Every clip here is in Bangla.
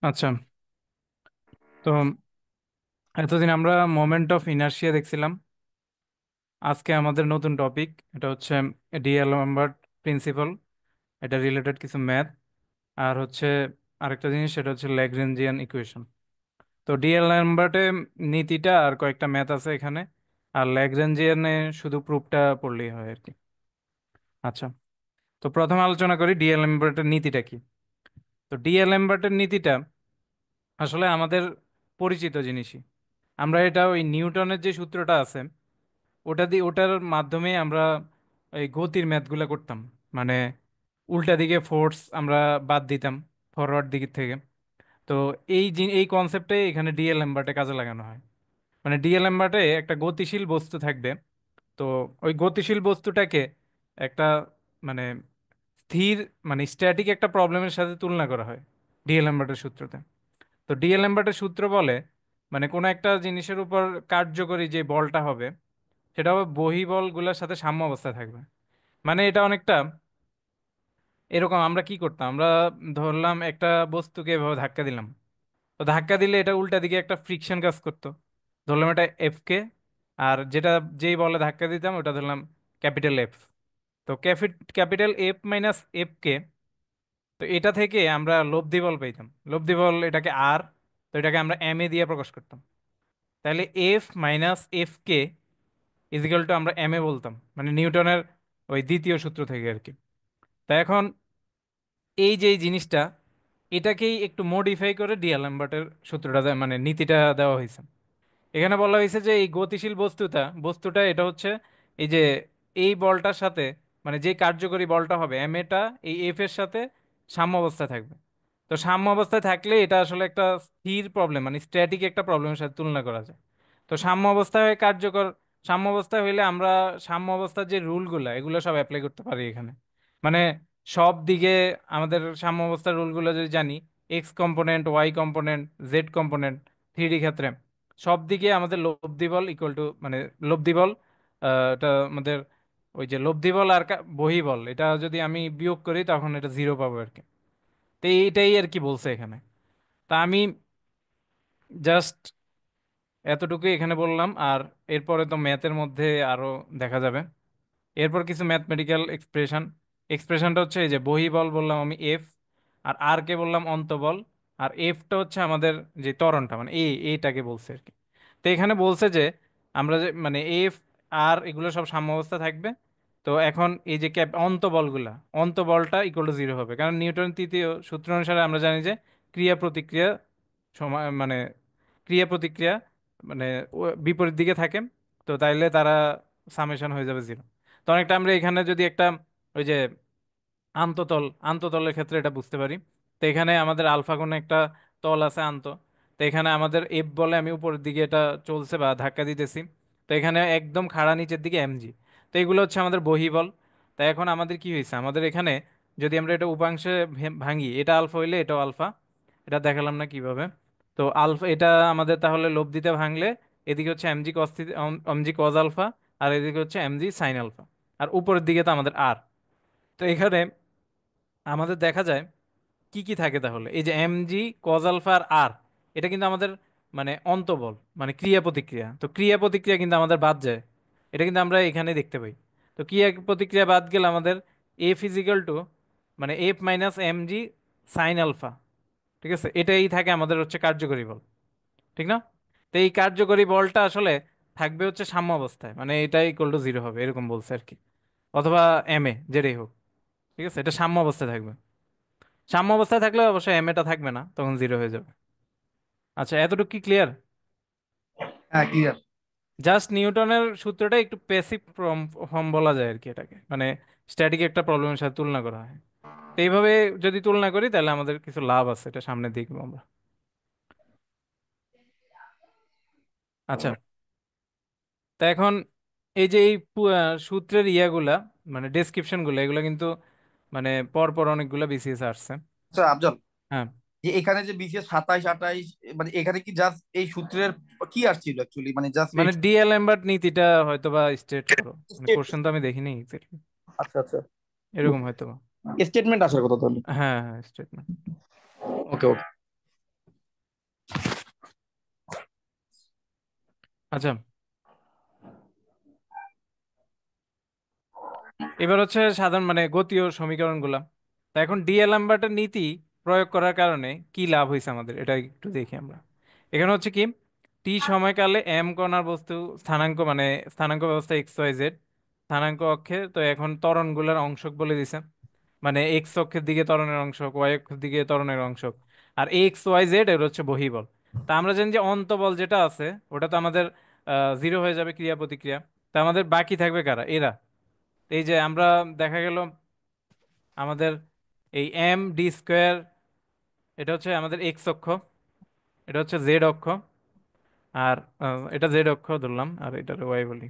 আচ্ছা। তো এতদিন আমরা মোমেন্ট অফ ইনার্শিয়া দেখছিলাম। আজকে আমাদের নতুন টপিক, এটা হচ্ছে ডিএলএমবার্ট প্রিন্সিপাল। এটা রিলেটেড কিছু ম্যাথ। আর হচ্ছে আরেকটা জিনিস, সেটা হচ্ছে ল্যাগ্রেঞ্জিয়ান ইকুয়েশন। তো ডিএলএমবার্টে নীতিটা আর কয়েকটা ম্যাথ আছে এখানে। আর ল্যাগ্রেঞ্জিয়ানে শুধু প্রুফটা পড়লেই হয় আর কি। আচ্ছা, তো প্রথমে আলোচনা করি ডিএলএমবার্টের নীতিটা কি। তো ডিএলএমবার্টের নীতিটা আসলে আমাদের পরিচিত জিনিসই। আমরা এটা ওই নিউটনের যে সূত্রটা আছে ওটার মাধ্যমে আমরা এই গতির ম্যাথগুলো করতাম। মানে উল্টা দিকে ফোর্স আমরা বাদ দিতাম ফরওয়ার্ড দিক থেকে। তো এই কনসেপ্টে এখানে ডিএল ল্যাম্বার্টে কাজে লাগানো হয়। মানে ডিএল ল্যাম্বার্টে একটা গতিশীল বস্তু থাকবে। তো ওই গতিশীল বস্তুটাকে একটা মানে স্থির মানে স্ট্যাটিক একটা প্রবলেমের সাথে তুলনা করা হয় ডিএল ল্যাম্বার্টের সূত্রতে। তো ডিএল ল্যাম্বার্টের সূত্র বলে মানে কোনো একটা জিনিসের উপর কার্যকরী যে বলটা হবে সেটা হবে বহিঃবলগুলোর সাথে সাম্য অবস্থায় থাকবে। মানে এটা অনেকটা এরকম, আমরা কি করতাম, আমরা ধরলাম একটা বস্তুকে এভাবে ধাক্কা দিলাম। তো ধাক্কা দিলে এটা উল্টা দিকে একটা ফ্রিকশন কাজ করতো। ধরলাম এটা এফ কে, আর যেই বলে ধাক্কা দিতাম ওটা ধরলাম ক্যাপিটাল এফ। তো ক্যাপিটাল এফ মাইনাস এফ কে, তো এটা থেকে আমরা লব্ধি বল পাইতাম। লব্ধি বল এটাকে আর, তো এটাকে আমরা এম এ দিয়ে প্রকাশ করতাম। তাহলে এফ মাইনাস এফ কে ইজিক্যাল টু আমরা এম এ বলতাম, মানে নিউটনের ওই দ্বিতীয় সূত্র থেকে আর কি। তা এখন এই যে এই জিনিসটা, এটাকেই একটু মডিফাই করে ডিআলেমবার্টের সূত্রটা মানে নীতিটা দেওয়া হয়েছে। এখানে বলা হয়েছে যে এই গতিশীল বস্তুটা এটা হচ্ছে এই যে এই বলটার সাথে মানে যে কার্যকরী বলটা হবে এম এটা এই এফ এর সাথে সাম্য অবস্থায় থাকবে। তো সাম্য অবস্থায় থাকলে এটা আসলে একটা স্থির প্রবলেম, মানে স্ট্যাটিক একটা প্রবলেমের সাথে তুলনা করা যায়। তো সাম্য অবস্থায় সাম্য অবস্থায় হইলে আমরা সাম্য অবস্থার যে রুলগুলো এগুলো সব অ্যাপ্লাই করতে পারি এখানে। মানে সব দিকে আমাদের সাম্য অবস্থার রুলগুলো যদি জানি, X component, Y component, Z component, three ক্ষেত্রে সব দিকে আমাদের লব্ধি বল ইকুয়াল টু মানে লব্ধি বল, এটা আমাদের ওই যে লব্ধি বল আর বহি বল, এটা যদি আমি বিয়োগ করি তখন এটা জিরো পাবো আর কি। তো এইটাই আর কি বলছে এখানে। তা আমি জাস্ট এতটুকুই এখানে বললাম। আর এরপরে তো ম্যাথের মধ্যে আরো দেখা যাবে। এরপর কিছু ম্যাথমেটিক্যাল এক্সপ্রেশনটা হচ্ছে এই যে বহিঃবল বললাম আমি এফ, আর আর কে বললাম অন্তবল, আর এফটা হচ্ছে আমাদের যে ত্বরণটা মানে এইটাকে বলছে আর কি। তো এখানে বলছে যে আমরা যে মানে এফ আর এগুলো সব সাম্যাবস্থা থাকবে। তো এখন এই যে অন্তবলটা ইকুয়াল টু জিরো হবে, কারণ নিউটন তৃতীয় সূত্র অনুসারে আমরা জানি যে ক্রিয়া প্রতিক্রিয়া সময় মানে ক্রিয়া প্রতিক্রিয়া মানে বিপরীত দিকে থাকে। তো তাইলে তারা সামেশন হয়ে যাবে জিরো। তো অনেকটা আমরা এখানে যদি একটা ওই যে আন্ততলের ক্ষেত্রে এটা বুঝতে পারি। তো এখানে আমাদের আলফা কোণ একটা তল আছে তো এখানে আমাদের এফ বলে আমি উপরের দিকে এটা চলছে বা ধাক্কা দিতেছি। তো এখানে একদম খাড়া নিচের দিকে এমজি। তো এগুলো হচ্ছে আমাদের বহিবল। তাই এখন আমাদের কি হয়েছে, আমাদের এখানে যদি আমরা এটা উপাংশে ভাঙি, এটা আলফা হইলে এটাও আলফা। এটা দেখালাম না কিভাবে। তো আলফা এটা আমাদের তাহলে লব্ধিতে ভাঙলে এদিকে হচ্ছে এমজি কজ আলফা, আর এদিকে হচ্ছে এমজি সাইন আলফা, আর উপরের দিকে তো আমাদের আর। তো এখানে আমাদের দেখা যায় কি কি থাকে, তাহলে এই যে এম জি কজ আলফা আর আর, এটা কিন্তু আমাদের মানে অন্তবল মানে ক্রিয়া প্রতিক্রিয়া। তো ক্রিয়া প্রতিক্রিয়া কিন্তু আমাদের বাদ যায়, এটা কিন্তু আমরা এখানে দেখতে পাই। তো ক্রিয়া প্রতিক্রিয়া বাদ গেলে আমাদের এফ ইজিক্যাল টু মানে F minus M G sine alpha. ঠিক আছে, এটাই থাকে আমাদের হচ্ছে কার্যকরী বল, ঠিক না? তো এই কার্যকরী বলটা আসলে থাকবে হচ্ছে সাম্য অবস্থায়, মানে এটাই ইকুয়াল টু জিরো হবে এরকম বলছে আর কি। অথবা এম এ যেটাই হোক, ঠিক আছে, এটা সাম্য অবস্থায় থাকবে। সাম্য অবস্থায় থাকলে অবশ্যই এম এটা থাকবে না, তখন জিরো হয়ে যাবে। আচ্ছা, এতটুকু কি ক্লিয়ার? হ্যাঁ, ক্লিয়ার। জাস্ট নিউটনের সূত্রটা একটু প্যাসিভ ফর্ম বলা যায় আর কি এটাকে, মানে স্ট্যাটিক একটা প্রবলেমের সাথে তুলনা করা হয়। তো এইভাবে যদি তুলনা করি তাহলে আমাদের কিছু লাভ আছে, এটা সামনে দেখবো আমরা। আচ্ছা, তা এখন এই যে সূত্রের ইয়াগুলা মানে ডেসক্রিপশন গুলো এগুলো কিন্তু মানে পর পর অনেকগুলো বিসিএস আসছে। আচ্ছা আফজল, হ্যাঁ, যে এখানে যে বিসিএস 27 28, মানে এখানে কি জাস্ট এই সূত্রের কি আসছিল অ্যাকচুয়ালি, মানে জাস্ট এই মানে ডিএলএমবার্ট নীতিটা হয়তো বা স্টেট করো, মানে স্টেট। কোশ্চেন তো আমি দেখিনি exactly। আচ্ছা আচ্ছা, এরকম হয়তো বা। স্টেটমেন্ট আসার কথা তাহলে। হ্যাঁ হ্যাঁ, স্টেটমেন্ট। ওকে ওকে। আচ্ছা, এবার হচ্ছে সাধারণ মানে গতীয় সমীকরণগুলা। তা এখন ডিএলএমবার্টের নীতি প্রয়োগ করার কারণে কি লাভ হয়েছে আমাদের, এটা একটু দেখি আমরা। এখানে হচ্ছে কি, টি সময়কালে এম কণার বস্তু স্থানাঙ্ক মানে স্থানাঙ্ক ব্যবস্থা এক্স ওয়াই জেড, স্থানাঙ্ক অক্ষে তো এখন ত্বরণগুলোর অংশক বলে দিছে, মানে এক্স অক্ষের দিকে ত্বরণের অংশক, ওয়াই অক্ষের দিকে ত্বরণের অংশক। আর এক্স ওয়াই জেড এর হচ্ছে বহিবল। তা আমরা জানি যে অন্তবল যেটা আছে ওটা তো আমাদের জিরো হয়ে যাবে ক্রিয়া প্রতিক্রিয়া। তা আমাদের বাকি থাকবে কারা, এরা। এই যে আমরা দেখা গেল আমাদের এই এম ডি স্কোয়ার, এটা হচ্ছে আমাদের এক্স অক্ষ, এটা হচ্ছে জেড অক্ষ, আর এটা জেড অক্ষ ধরলাম, আর এটা ওয়াই বলি,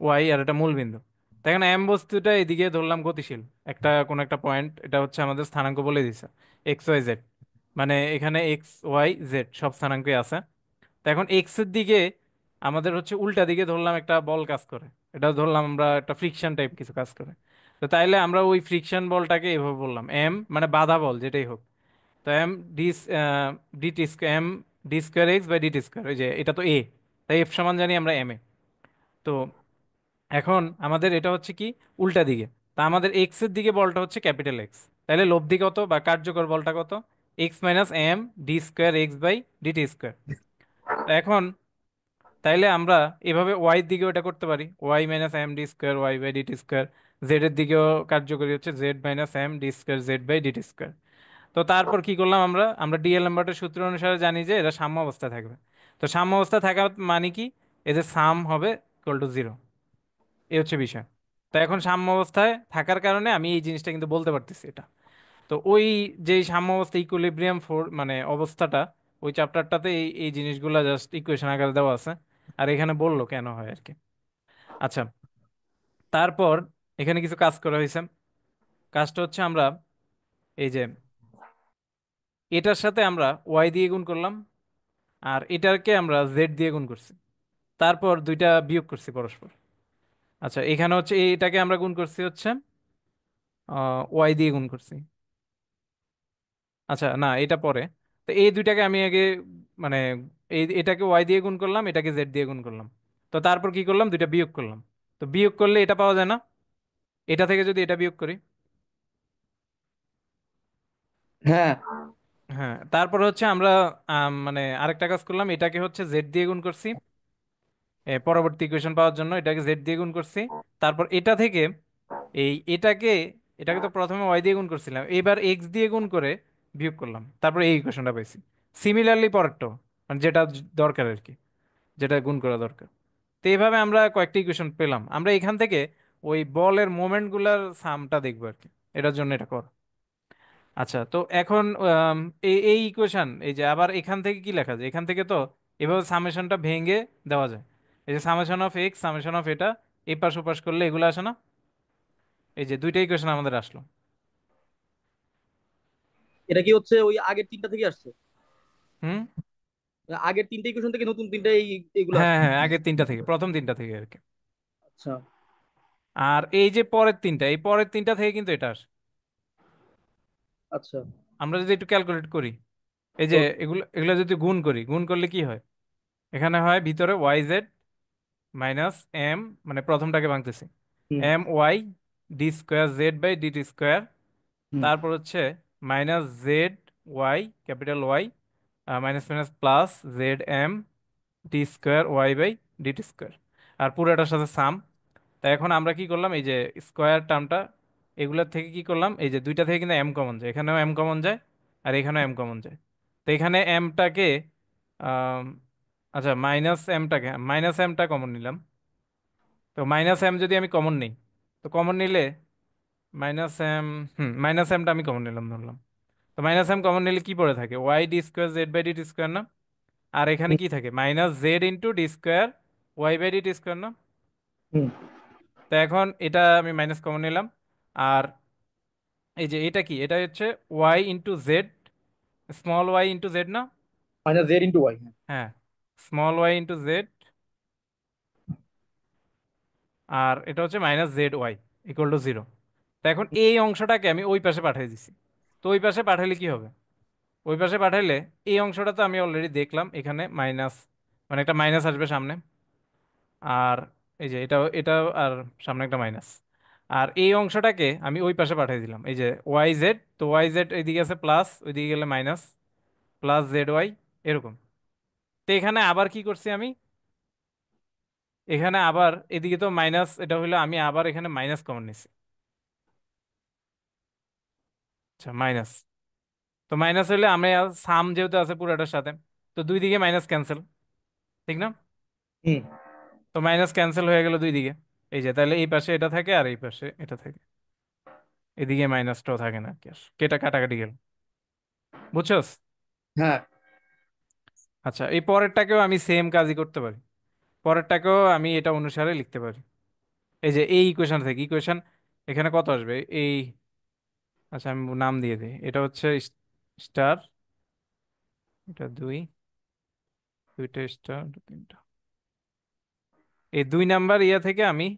ওয়াই, আর এটা মূল বিন্দু। তো এখানে এম বস্তুটা এদিকে ধরলাম গতিশীল, একটা কোন একটা পয়েন্ট, এটা হচ্ছে আমাদের স্থানাঙ্ক বলে দিছে এক্স ওয়াই জেড, মানে এখানে এক্স ওয়াই জেড সব স্থানাঙ্কই আছে। তো এখন এক্স এর দিকে আমাদের হচ্ছে উল্টা দিকে ধরলাম একটা বল কাজ করে, এটা ধরলাম আমরা একটা ফ্রিকশন টাইপ কিছু কাজ করে। তো তাইলে আমরা ওই ফ্রিকশন বলটাকে এভাবে বললাম এম, মানে বাধা বল যেটাই হোক। তো m d d t square, m D square x by d t square, ওই যে এটা তো এ, তাই এফ সমান জানি আমরা এম এ। তো এখন আমাদের এটা হচ্ছে কি উল্টা দিকে, তা আমাদের এক্স এর দিকে বলটা হচ্ছে ক্যাপিটাল এক্স, তাহলে লব্ধি কত বা কার্যকর বলটা কত, x minus m D square x by DT square. এখন তাইলে আমরা এভাবে ওয়াই এর দিকেও এটা করতে পারি, y minus m D square Y by DT square. Z এর দিকেও কার্যকরী হচ্ছে z minus m D square Z by DT square. তো তারপর কি করলাম, আমরা ডিএল নাম্বারটের সূত্র অনুসারে জানি যে এরা সাম্য অবস্থায় থাকবে। তো সাম্য অবস্থায় থাকা মানে কি, এই যে সাম হবে ইকুয়াল টু জিরো, এই হচ্ছে বিষয়। তো এখন সাম্য অবস্থায় থাকার কারণে আমি এই জিনিসটা কিন্তু বলতে পারতেছি এটা। তো ওই যে সাম্য অবস্থা ইকুইলিব্রিয়াম ফোর মানে অবস্থাটা, ওই চ্যাপ্টারটাতে এই এই জিনিসগুলো জাস্ট ইকুয়েশন আকারে দেওয়া আছে, আর এখানে বললো কেন হয় আর কি। আচ্ছা, তারপর এখানে কিছু কাজ করা হয়েছে। কাজটা হচ্ছে আমরা এই যে এটার সাথে আমরা ওয়াই দিয়ে গুণ করলাম, আর এটাকে আমরা জেড দিয়ে গুণ করছি, তারপর দুইটা বিয়োগ করছি পরস্পর। আচ্ছা, এখানে হচ্ছে এটাকে আমরা গুণ করছি হচ্ছে ওয়াই দিয়ে গুণ করছি। আচ্ছা না, এটা পরে। তো এই দুইটাকে আমি আগে মানে এটাকে ওয়াই দিয়ে গুণ করলাম, এটাকে জেড দিয়ে গুণ করলাম। তো তারপর কি করলাম, দুইটা বিয়োগ করলাম। তো বিয়োগ করলে এটা পাওয়া যায় না, এটা থেকে যদি এটা বিয়োগ করি। হ্যাঁ। হ্যাঁ, তারপর হচ্ছে আমরা মানে আরেকটা কাজ করলাম, এটাকে হচ্ছে জেড দিয়ে গুণ করছি, পরবর্তী ইকুয়েশন পাওয়ার জন্য এটাকে জেড দিয়ে গুণ করছি। তারপর এটা থেকে এটাকে এটাকে তো প্রথমে ওয়াই দিয়ে গুণ করছিলাম, এবার এক্স দিয়ে গুণ করে বিয়োগ করলাম, তারপর এই ইকুয়েশনটা পাইছি। সিমিলারলি পরেরটাও, মানে যেটা দরকার আর কি, যেটা গুণ করা দরকার। তো এইভাবে আমরা কয়েকটা ইকুয়েশন পেলাম, আমরা এখান থেকে ওই বলের মোমেন্টগুলোর সামটা দেখবো আর কি, এটার জন্য এটা কর। আচ্ছা, তো এখন এই এই ইকুয়েশন, এই যে আবার এখান থেকে কি লেখা যায়, এখান থেকে তো এভাবে সামেশনটা ভেঙে দেওয়া যায়। এই যে summation of x summation of এটা, এই পাশ ওপাশ করলে এগুলো আসে না, এই যে দুইটা ইকুয়েশন আমাদের আসলো। এটা কি হচ্ছে ওই আগের তিনটা থেকে আসছে? হুম। আগের তিনটা ইকুয়েশন থেকে নতুন তিনটা এইগুলো হ্যাঁ আসছে? হ্যাঁ, আগের তিনটা থেকে, প্রথম তিনটা থেকে আর কি। আচ্ছা। আর এই যে পরের তিনটা, এই পরের তিনটা থেকে কিন্তু এটা আসে। আচ্ছা। আমরা যদি একটু ক্যালকুলেট করি, এই যে ও, এগুলো এগুলো যদি গুণ করি, গুণ করলে কি হয়, এখানে হয় ভিতরে ওয়াই জেড মাইনাস এম, মানে প্রথমটাকে ভাঙতেছি, হুম M Y D square Z by DT square. হুম তারপর হচ্ছে minus Z Y capital Y minus minus plus Z M D square Y by DT square, আর পুরোটার সাথে সাম। তা এখন আমরা কি করলাম, এই যে স্কোয়ার টার্মটা, এগুলোর থেকে কি করলাম, এই যে দুইটা থেকে কিন্তু এম কমন যায়, এখানেও এম কমন যায় আর এখানেও এম কমন যায়। তো এখানে এমটাকে আচ্ছা মাইনাস এমটা কমন নিলাম। তো মাইনাস এম যদি আমি কমন নিই, তো কমন নিলে মাইনাস এম, মাইনাস এমটা আমি কমন নিলাম ধরলাম। তো মাইনাস এম কমন নিলে কি পড়ে থাকে, y D square Z by d square না, আর এখানে হুম কি থাকে minus Z into d square Y by d square না। হুম। তো এখন এটা আমি মাইনাস কমন নিলাম, আর এই যে এটা কি, এটা হচ্ছে Y into Z, small Y into Z না। Minus Z into Y. হ্যাঁ, স্মল ওয়াই ইন্টু জেড, আর এটা হচ্ছে minus Z Y equal to zero. তো এখন এই অংশটাকে আমি ওই পাশে পাঠিয়ে দিছি। তো ওই পাশে পাঠাইলে কি হবে, ওই পাশে পাঠাইলে এই অংশটা তো আমি অলরেডি দেখলাম, এখানে মাইনাস মানে একটা মাইনাস আসবে সামনে, আর এই যে এটা এটা, আর সামনে একটা মাইনাস। আর এই অংশটাকে আমি ওই পাশে পাঠিয়ে দিলাম, এই যে ওয়াই জেড, তো ওয়াই জেড এইদিকে আছে প্লাস, ওইদিকে গেলে মাইনাস, প্লাস জেড ওয়াই, এরকম। তো এখানে আবার কি করছি আমি, এখানে আবার এদিকে তো মাইনাস, এটা হইলো আমি আবার এখানে মাইনাস কমন নিছি। আচ্ছা মাইনাস, তো মাইনাস হইলে আমি সাম যেহেতু আছে পুরোটার সাথে, তো দুই দিকে মাইনাস ক্যান্সেল, ঠিক না? হুম। তো মাইনাস ক্যান্সেল হয়ে গেল দুই দিকে। এই যে তাহলে এই পাশে এটা থাকে আর এই পাশে এটা থাকে, এদিকে মাইনাসটাও থাকে না, কি আর কেটা কাটাকাটি গেল, বুঝছস? হ্যাঁ। আচ্ছা এই পরেরটাকেও আমি সেম কাজই করতে পারি, পরেরটাকেও আমি এটা অনুসারে লিখতে পারি। এই যে এই ইকুয়েশন থেকে ইকুয়েশন, এখানে কত আসবে এই, আচ্ছা আমি নাম দিয়ে দিই, এটা হচ্ছে স্টার, এটা দুই, দুইটা স্টার, তিনটা, এই দুই নাম্বার ইয়া থেকে আমি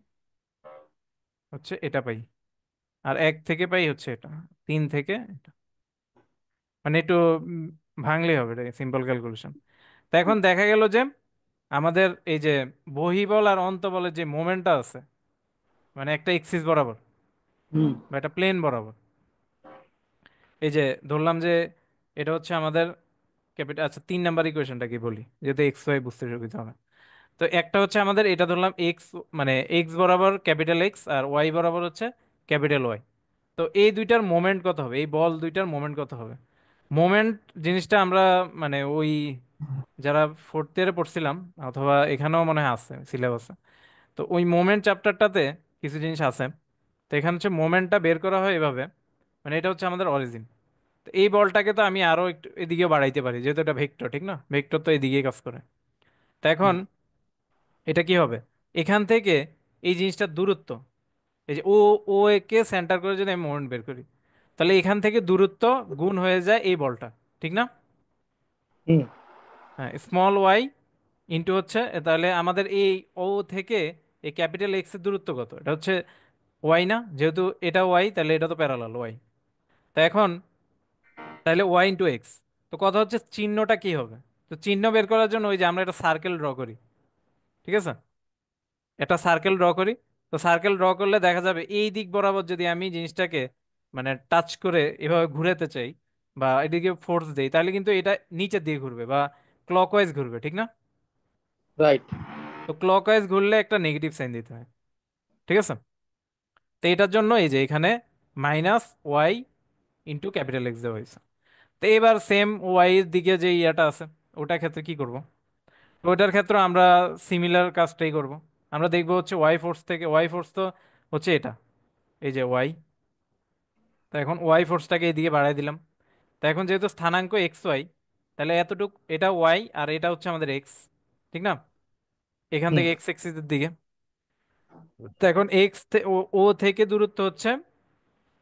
হচ্ছে এটা পাই, আর এক থেকে পাই হচ্ছে এটা, তিন থেকে এটা। মানে একটু উম, ভাঙলেই হবে, এটা সিম্পল ক্যালকুলেশন। তা এখন দেখা গেল যে আমাদের এই যে বহিবল আর অন্তবলের যে মোমেন্টটা আছে, মানে একটা এক্সিস বরাবর হুম। বা একটা প্লেন বরাবর, এই যে ধরলাম যে এটা হচ্ছে আমাদের ক্যাপিটাল, আচ্ছা তিন নাম্বার ইকুয়েশনটা কি বলি, যেহেতু এক্স ওয়াই বুঝতে সুবিধা হবে। তো একটা হচ্ছে আমাদের এটা ধরলাম এক্স, মানে এক্স বরাবর ক্যাপিটাল এক্স আর ওয়াই বরাবর হচ্ছে ক্যাপিটাল ওয়াই। তো এই দুইটার মোমেন্ট কত হবে, এই বল দুইটার মোমেন্ট কত হবে? মোমেন্ট জিনিসটা আমরা মানে ওই যারা ফোর্থ ইয়ারে পড়ছিলাম, অথবা এখানেও মনে হয় আছে সিলেবাসে, তো ওই মোমেন্ট চ্যাপ্টারটাতে কিছু জিনিস আছে। তো এখানে হচ্ছে মোমেন্টটা বের করা হয় এভাবে, মানে এটা হচ্ছে আমাদের অরিজিন। তো এই বলটাকে তো আমি আরো একটু এদিকে বাড়াইতে পারি, যেহেতু এটা ভেক্টর, ঠিক না? ভেক্টর তো এদিকে কাজ করে। তো এখন এটা কি হবে, এখান থেকে এই জিনিসটার দূরত্ব, এই যে ও, ও একে সেন্টার করে যদি আমি মোমেন্ট বের করি, তাহলে এখান থেকে দূরত্ব গুণ হয়ে যায় এই বলটা, ঠিক না? হুম। হ্যাঁ, স্মল ওয়াই ইন্টু হচ্ছে তাহলে আমাদের এই ও থেকে এই ক্যাপিটাল এক্স এর দূরত্ব কত, এটা হচ্ছে ওয়াই না, যেহেতু এটা ওয়াই তাহলে এটা তো প্যারালাল ওয়াই। তা এখন তাহলে ওয়াই ইন্টু এক্স, তো কথা হচ্ছে চিহ্নটা কি হবে? তো চিহ্ন বের করার জন্য ওই যে আমরা একটা সার্কেল ড্র করি, ঠিক আছে? একটা সার্কেল ড্র করি। তো সার্কেল ড্র করলে দেখা যাবে এই দিক বরাবর যদি আমি জিনিসটাকে মানে টাচ করে এভাবে ঘুরাতে চাই বা এদিকে ফোর্স দেই, তাহলে কিন্তু এটা নিচের দিকে ঘুরবে বা ক্লকওয়াইজ ঘুরবে, ঠিক না? রাইট। তো ক্লকওয়াইজ ঘুরলে একটা নেগেটিভ সাইন দিতে হয়, ঠিক আছে? তো এটার জন্য এই যে এখানে minus y into capital X দেওয়া হয়েছে। তো এবার সেম ওয়াই এর দিকে যে ইয়াটা আছে, ওটার ক্ষেত্রে কি করব? তো ওটার ক্ষেত্রে আমরা সিমিলার কাজটাই করব। আমরা দেখবো হচ্ছে ওয়াই ফোর্স থেকে, ওয়াই ফোর্স তো হচ্ছে এটা, এই যে ওয়াই। তো এখন ওয়াই ফোর্সটাকে এইদিকে বাড়াই দিলাম। তো এখন যেহেতু স্থানাঙ্ক এক্স ওয়াই, তাহলে এতটুক এটা ওয়াই আর এটা হচ্ছে আমাদের এক্স, ঠিক না? এখান হুম। থেকে এক্স এক্সিসের দিকে। তো এখন এক্স, ও ও থেকে দূরত্ব হচ্ছে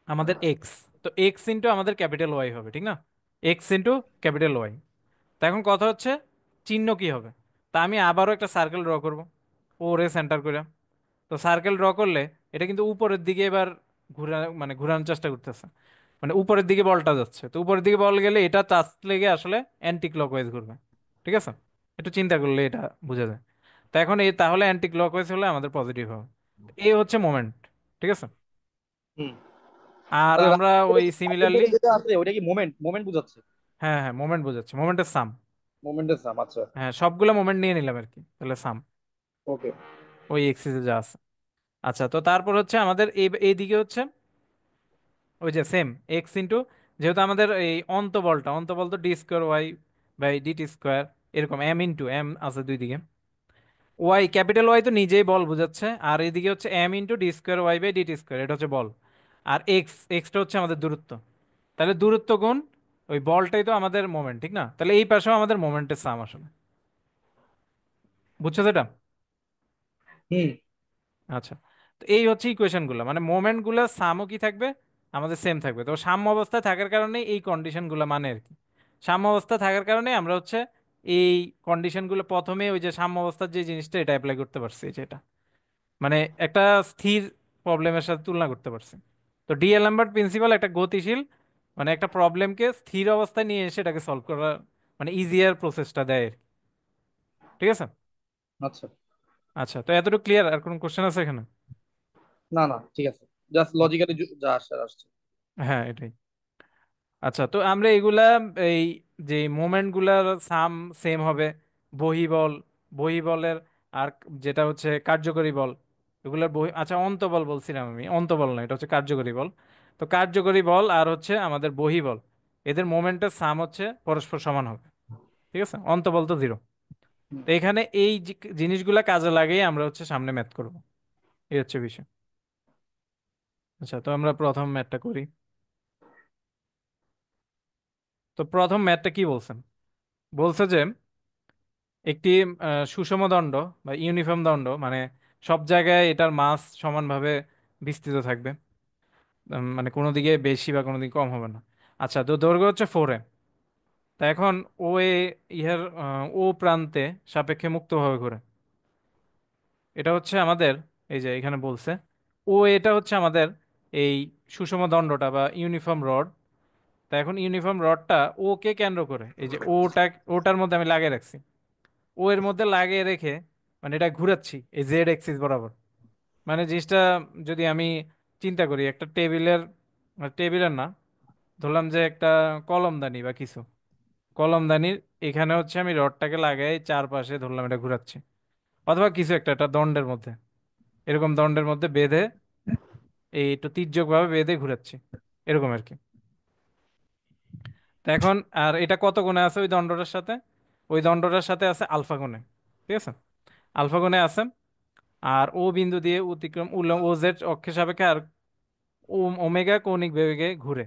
আমাদের এক্স, তো এক্স ইন্টু আমাদের ক্যাপিটাল ওয়াই হবে, ঠিক না? X into capital Y. তা এখন কথা হচ্ছে চিহ্ন কি হবে? তা আমি আবারও একটা সার্কেল ড্র করব, ও রে সেন্টার করে। তো সার্কেল ড্র করলে এটা কিন্তু উপরের দিকে এবার ঘুরা, মানে ঘুরানোর চেষ্টা করতেছে, মানে উপরের দিকে বলটা যাচ্ছে। তো উপরের দিকে বল গেলে এটা চার্জ লেগে আসলে অ্যান্টি ক্লকওয়াইজ ঘুরবে, ঠিক আছে? একটু চিন্তা করলে এটা বোঝা যায়। তো এখন এই তাহলে অ্যান্টি ক্লকওয়াইজ হলে আমাদের পজিটিভ হবে। এই হচ্ছে মোমেন্ট, ঠিক আছে? হুম। আর তাহলে আমরা ওই সিমিলারলি, যেটা আছে ওটা কি মোমেন্ট, মোমেন্ট বোঝাচ্ছে? হ্যাঁ হ্যাঁ মোমেন্ট বোঝাচ্ছে, মোমেন্টের সাম। মোমেন্টের সাম, আচ্ছা। হ্যাঁ সবগুলো মোমেন্ট নিয়ে নিলাম আর কি, তাহলে সাম ওকে। ওই এক্সিসে যা আছে। আচ্ছা তো তারপর হচ্ছে আমাদের এই এইদিকে হচ্ছে ওই যে সেম এক্স ইন্টু, যেহেতু আমাদের এই অন্তবলটা, অন্তবল তো d square Y by DT square, এরকম এম ইন্টু এম আছে দুই দিকে। ওয়াই ক্যাপিটাল ওয়াই তো নিজেই বল বোঝাচ্ছে, আর এদিকে হচ্ছে m into d square Y by DT square, এটা হচ্ছে বল। আর এক্স, এক্সটা হচ্ছে আমাদের দূরত্ব। তাহলে দূরত্ব গুণ ওই বলটাই তো আমাদের মোমেন্ট, ঠিক না? তাহলে এই পাশেও আমাদের মোমেন্টের সাম আসলে, বুঝছো তো এটা? হুম। আচ্ছা, তো এই হচ্ছে ইকুয়েশন গুলো, মানে মোমেন্ট গুলো সামও কি থাকবে, আমাদের সেম থাকবে। তো সাম্য অবস্থায় থাকার কারণে এই কন্ডিশন গুলো মানে আর কি, সাম্য অবস্থা থাকার কারণে আমরা হচ্ছে এই কন্ডিশন গুলো প্রথমে ওই যে সাম্য অবস্থার যে জিনিসটা এটা অ্যাপ্লাই করতে পারছি, যেটা মানে একটা স্থির প্রবলেমের সাথে তুলনা করতে পারছি। তো ডিএলএমবার্ট প্রিন্সিপাল একটা গতিশীল, মানে একটা প্রবলেমকে স্থির অবস্থায় নিয়ে এসে এটাকে সলভ করার মানে ইজিয়ার প্রসেসটা দেয় আর কি, ঠিক আছে। আচ্ছা। আচ্ছা, তো এতটুকু ক্লিয়ার? আর কোনো কোশ্চেন আছে এখানে? না না, ঠিক আছে, জাস্ট লজিক্যালি যা আসছে আসছে। হ্যাঁ, এটাই। আচ্ছা, তো আমরা এগুলা এই যে মোমেন্ট গুলার সাম সেম হবে, বহি বল, বহি বলের, আর যেটা হচ্ছে কার্যকরী বল, এগুলোর বহি, আচ্ছা অন্তবল বলছিলাম আমি, অন্তবল না, এটা হচ্ছে কার্যকরী বল। তো কার্যকরী বল আর হচ্ছে আমাদের বহি বল, এদের মোমেন্টের সাম হচ্ছে পরস্পর সমান হবে। ঠিক আছে, অন্তবল তো জিরো। হুম। তো এখানে এই জিনিসগুলা কাজে লাগিয়ে আমরা হচ্ছে সামনে ম্যাথ করব, এই হচ্ছে বিষয়। আচ্ছা, তো আমরা প্রথম ম্যাথটা করি। তো প্রথম ম্যাথটা কি বলছেন? বলছে যে একটি সুষম দণ্ড বা ইউনিফর্ম দণ্ড, মানে সব জায়গায় এটার মাস সমানভাবে বিস্তৃত থাকবে। মানে কোনো দিকে বেশি বা কোনো দিকে কম হবে না। আচ্ছা, তো দৈর্ঘ্য হচ্ছে 4 এ। তা এখন ও এ, ইহার ও প্রান্তে সাপেক্ষে মুক্তভাবে ঘুরে। এটা হচ্ছে আমাদের, এই যে এখানে বলছে ও, এটা হচ্ছে আমাদের এই সুষম দণ্ডটা বা ইউনিফর্ম রড। তা এখন ইউনিফর্ম রডটা ও কে কেন্দ্র করে, এই যে ওটার মধ্যে আমি লাগিয়ে রাখছি। ও এর মধ্যে লাগিয়ে রেখে মানে এটা ঘুরাচ্ছি এই জেড এক্সিস বরাবর। মানে জিনিসটা যদি আমি চিন্তা করি, একটা টেবিলের, টেবিলের না, ধরলাম যে একটা কলমদানি বা কিছু, কলমদানির এখানে হচ্ছে আমি রডটাকে লাগাই চারপাশে, ধরলাম এটা ঘুরাচ্ছি, অথবা কিছু একটা একটা দণ্ডের মধ্যে, এরকম দণ্ডের মধ্যে বেঁধে, এই একটু তির্যক ভাবে বেঁধে ঘুরাচ্ছি, এরকম আর কি। তো এখন আর এটা কত গুণে আছে ওই দণ্ডটার সাথে? ওই দণ্ডটার সাথে আছে আলফা গুণে। ঠিক আছে, আলফা গুণে আছে। আর ও বিন্দু দিয়ে অতিক্রম ও জেড অক্ষের সাপেক্ষে আর ওমেগা কৌণিক বেগে ঘুরে।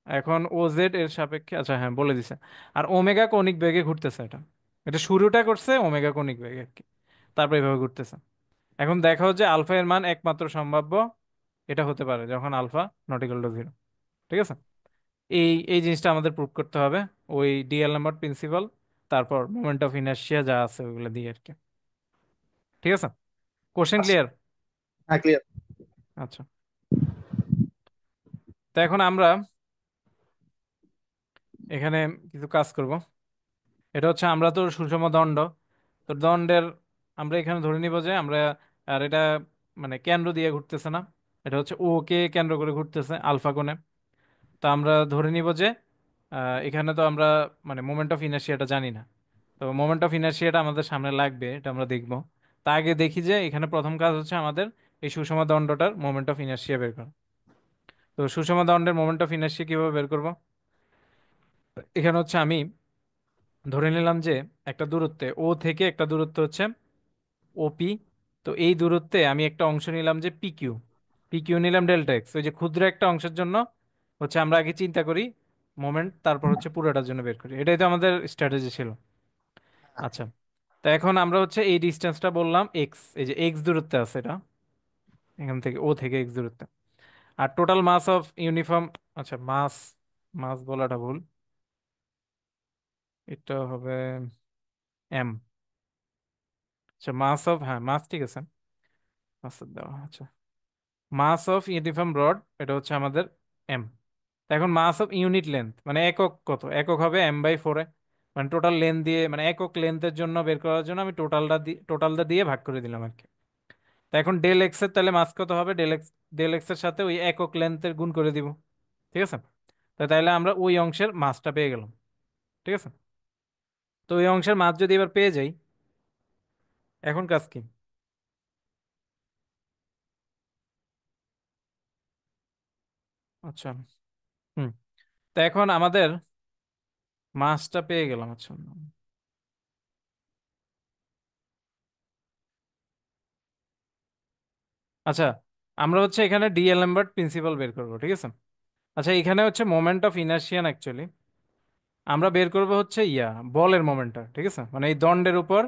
এখন ও জেড এর সাপেক্ষে, আচ্ছা হ্যাঁ বলে দিছে, আর ওমেগা কৌণিক বেগে ঘুরতেছে এটা। এটা শুরুটা করছে ওমেগা কৌণিক বেগে আর কি, তারপর এভাবে ঘুরতেছে। এখন দেখা হচ্ছে আলফা এর মান একমাত্র সম্ভাব্য এটা হতে পারে যখন alpha not equal to zero. ঠিক আছে, এই এই জিনিসটা আমাদের প্রুভ করতে হবে ওই ডিএল নাম্বার প্রিন্সিপাল, তারপর মোমেন্ট অফ ইনার্শিয়া যা আছে ওইগুলো দিয়ে আর কি। ঠিক আছে, কোশ্চেন আচ্ছা। ক্লিয়ার? হ্যাঁ, ক্লিয়ার। আচ্ছা, তো এখন আমরা এখানে কিছু কাজ করব। এটা হচ্ছে আমরা তো সুষম দণ্ড, তো দণ্ডের আমরা এখানে ধরে নিব যে আমরা, আর এটা মানে কেন্দ্র দিয়ে ঘুরতেছে না, এটা হচ্ছে ও কে কেন্দ্র করে ঘুরতেছে আলফা কোণে। তো আমরা ধরে নিব যে এখানে তো আমরা মানে মোমেন্ট অফ ইনার্শিয়াটা জানি না। তো মোমেন্ট অফ ইনার্শিয়াটা আমাদের সামনে লাগবে, এটা আমরা দেখব। তা আগে দেখি যে এখানে প্রথম কাজ হচ্ছে আমাদের এই সুষম দণ্ডটার মোমেন্ট অফ ইনার্শিয়া বের করা। তো সুষম দণ্ডের মোমেন্ট অফ ইনার্শিয়া কিভাবে বের করব? এখানে হচ্ছে আমি ধরে নিলাম যে একটা দূরত্বে ও থেকে একটা দূরত্ব হচ্ছে ওপি। তো এই দূরত্বে আমি একটা অংশ নিলাম যে পি কিউ, পি কিউ নিলাম ডেল্টা এক্স। ওই যে ক্ষুদ্র একটা অংশের জন্য হচ্ছে আমরা আগে চিন্তা করি মোমেন্ট, তারপর হচ্ছে পুরোটার জন্য বের করি, এটাই তো আমাদের স্ট্র্যাটেজি ছিল। আচ্ছা, তো এখন আমরা হচ্ছে এই ডিস্টেন্সটা বললাম এক্স, এই যে এক্স দূরত্বে আছে এটা, এখান থেকে ও থেকে এক্স দূরত্বে। আর টোটাল মাস অফ ইউনিফর্ম, আচ্ছা মাস, মাস বলাটা ভুল, এটা হবে এম। আচ্ছা মাস অফ, হ্যাঁ মাস ঠিক আছে, মাস দেওয়া, আচ্ছা মাস অফ ইউনিফর্ম রড এটা হচ্ছে আমাদের এম। এখন মাস অফ ইউনিট লেন্থ মানে একক কত, একক হবে এম বাই ফোরে। মানে টোটাল লেন্থ দিয়ে, মানে একক লেন্থের জন্য বের করার জন্য আমি টোটালটা দিয়ে ভাগ করে দিলাম আর কি। তো এখন ডেল এক্স এর তাহলে মাস কত হবে, ডেল এক্স এর সাথে ওই একক লেন্থের গুণ করে দিব। ঠিক আছে, তো তাইলে আমরা ওই অংশের মাসটা পেয়ে গেলাম। ঠিক আছে, তো ওই অংশের মাস যদি এবার পেয়ে যাই, এখন কাজ কি? আচ্ছা, হুম, তো এখন আমাদের মাসটা পেয়ে গেলাম। আচ্ছা, আচ্ছা আমরা হচ্ছে এখানে ডিএলএমবার্ট প্রিন্সিপাল বের করবো। ঠিক আছে, আচ্ছা এখানে হচ্ছে মোমেন্ট অফ ইনার্শিয়ান অ্যাকচুয়ালি আমরা বের করব হচ্ছে বলের মোমেন্টটা। ঠিক আছে, মানে এই দণ্ডের উপর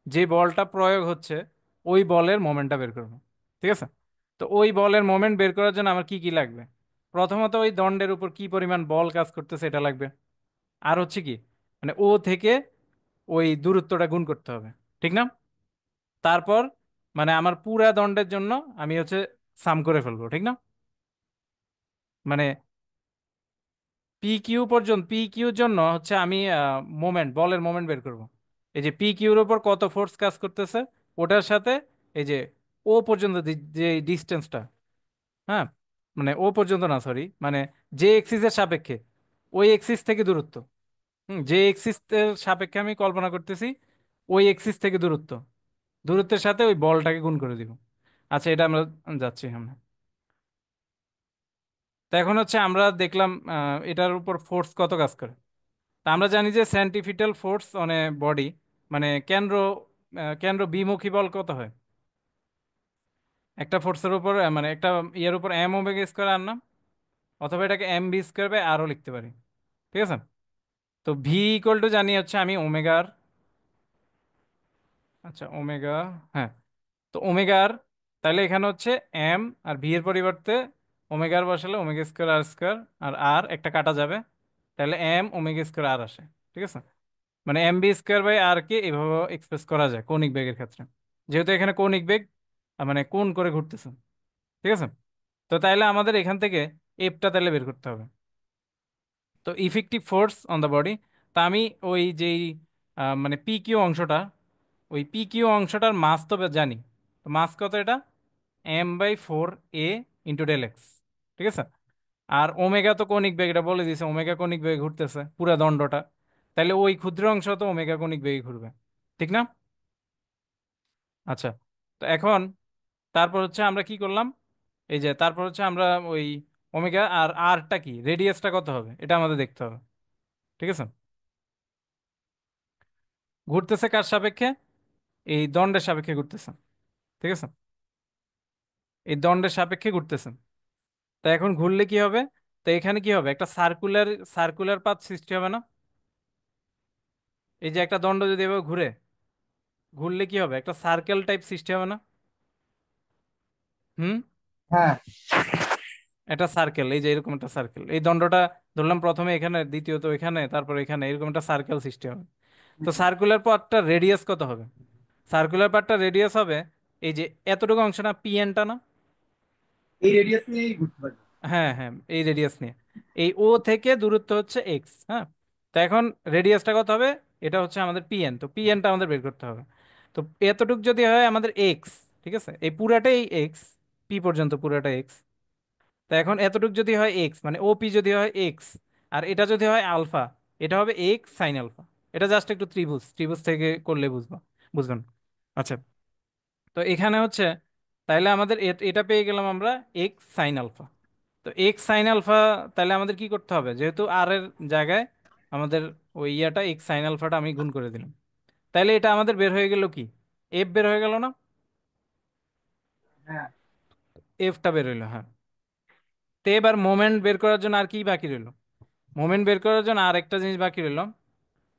যে বলটা প্রয়োগ হচ্ছে ওই বলের মোমেন্টটা বের করব। ঠিক আছে, তো ওই বলের মোমেন্ট বের করার জন্য আমার কি কি লাগবে? প্রথমত ওই দণ্ডের উপর কি পরিমাণ বল কাজ করতেছে এটা লাগবে। আর হচ্ছে কি, মানে ও থেকে ওই দূরত্বটা গুণ করতে হবে, ঠিক না? তারপর মানে আমার পুরা দণ্ডের জন্য আমি হচ্ছে সাম করে ফেলবো, ঠিক না? মানে পি কিউ পর্যন্ত, পি কিউর জন্য হচ্ছে আমি মোমেন্ট, বলের মোমেন্ট বের করব। এই যে পি কিউর উপর কত ফোর্স কাজ করতেছে ওটার সাথে এই যে ও পর্যন্ত যে ডিস্টেন্সটা, হ্যাঁ, মানে ও পর্যন্ত না, সরি, মানে যে এক্সিসের সাপেক্ষে, ওই এক্সিস থেকে দূরত্ব, যে এক্সিস এর সাপেক্ষে আমি কল্পনা করতেছি, ওই এক্সিস থেকে দূরত্ব, দূরত্বের সাথে ওই বলটাকে গুণ করে দিব। আচ্ছা, এটা আমরা যাচ্ছি আমরা। তো এখন হচ্ছে আমরা দেখলাম এটার উপর ফোর্স কত কাজ করে। তা আমরা জানি যে সেন্টিপিটাল ফোর্স অন এ বডি, মানে কেন্দ্র কেন্দ্র বিমুখী বল কত হয় একটা ফোর্সের উপর, মানে একটা ইয়ের উপর এম ওমেগা স্কোয়ার আর না, অথবা এটাকে এম বি স্কোয়ার বাই আরও লিখতে পারি, ঠিক আছে। তো ভি ইকুয়াল টু জানি হচ্ছে আমি ওমেগার, আচ্ছা ওমেগা, হ্যাঁ, তো ওমেগার, তাহলে এখানে হচ্ছে এম আর ভি এর পরিবর্তে ওমেগার বসালে ওমেগা স্কোয়ার আর স্কোয়ার, আর আর একটা কাটা যাবে, তাহলে এম ওমেগা স্কোয়ার আর আসে, ঠিক আছে। মানে এম বি স্কোয়ার বাই আর কে এভাবে এক্সপ্রেস করা যায় কৌণিক বেগের ক্ষেত্রে, যেহেতু এখানে কৌণিক বেগ মানে কোণ করে ঘুরতেছে, ঠিক আছে। তো তাইলে আমাদের এখান থেকে এফটা তাহলে বের করতে হবে। তো effective force on the body, তা আমি ওই যেই মানে পি কিউ অংশটা, ওই পি কিউ অংশটার মাস তো জানি, তো মাস কত এটা, m/4 a into del x, ঠিক আছে। আর ওমেগা তো কৌণিক বেগ, এটা বলে দিয়েছে ওমেগা কৌণিক বেগে ঘুরতেছে পুরা দণ্ডটা, তাহলে ওই ক্ষুদ্র অংশ তো ওমেগা কৌণিক বেগে ঘুরবে, ঠিক না? আচ্ছা, তো এখন তারপর হচ্ছে আমরা কি করলাম, এই যে তারপর হচ্ছে আমরা ওই ওমেগা আর আরটা কি, রেডিয়াসটা কত হবে এটা আমাদের দেখতে হবে, ঠিক আছে। ঘুরতেছে কার সাপেক্ষে, এই দণ্ডের সাপেক্ষে ঘুরতেছে, ঠিক আছে, এই দণ্ডের সাপেক্ষে ঘুরতেছে। তা এখন ঘুরলে কি হবে, তো এখানে কি হবে, একটা সার্কুলার সার্কুলার পাথ সৃষ্টি হবে না? এই যে একটা দণ্ড যদি এভাবে ঘুরে, ঘুরলে কি হবে, একটা সার্কেল টাইপ সৃষ্টি হবে না? হুম, হ্যাঁ, একটা সার্কেল, এই যে এরকম একটা সার্কেল, এই দণ্ডটা ধরলাম প্রথমে এখানে, দ্বিতীয়ত এখানে, তারপর এখানে, এরকম একটা সার্কেল সৃষ্টি হবে। তো সার্কুলার পাথটা রেডিয়াস কত হবে, সার্কুলার পাথটা রেডিয়াস হবে এই যে এতটুকু অংশ না, পি এনটা না? এই রেডিয়াস নিয়েই ঘুরতে পারবে। হ্যাঁ হ্যাঁ, এই রেডিয়াস নিয়ে, এই ও থেকে দূরত্ব হচ্ছে এক্স, হ্যাঁ। তো এখন রেডিয়াসটা কত হবে, এটা হচ্ছে আমাদের পিএন, তো পিএনটা আমাদের বের করতে হবে। তো এতটুক যদি হয় আমাদের এক্স, ঠিক আছে, এই পুরাটাই এক্স, পি পর্যন্ত পুরাটা এক্স। তো এখন এতটুক যদি হয় এক্স, মানে ওপি যদি হয় এক্স, আর এটা যদি হয় আলফা, এটা হবে এক্স সাইন আলফা। এটা জাস্ট একটু ত্রিভুজ, ত্রিভুজ থেকে করলে বুঝবা, বুঝবেন। আচ্ছা, তো এখানে হচ্ছে, তাইলে আমাদের এটা পেয়ে গেলাম আমরা এক্স সাইন আলফা। তো এক্স সাইন আলফা, তাহলে আমাদের কি করতে হবে, যেহেতু আর এর জায়গায় আমাদের ওই ইয়াটা এক্স সাইন আলফাটা আমি গুণ করে দিলাম, তাইলে এটা আমাদের বের হয়ে গেল কি, এফ বের হয়ে গেল না? হ্যাঁ, এফটা বের হইলো, হ্যাঁ। তো এবার মোমেন্ট বের করার জন্য আর কি বাকি রইলো, মোমেন্ট বের করার জন্য আর একটা জিনিস বাকি রইলো,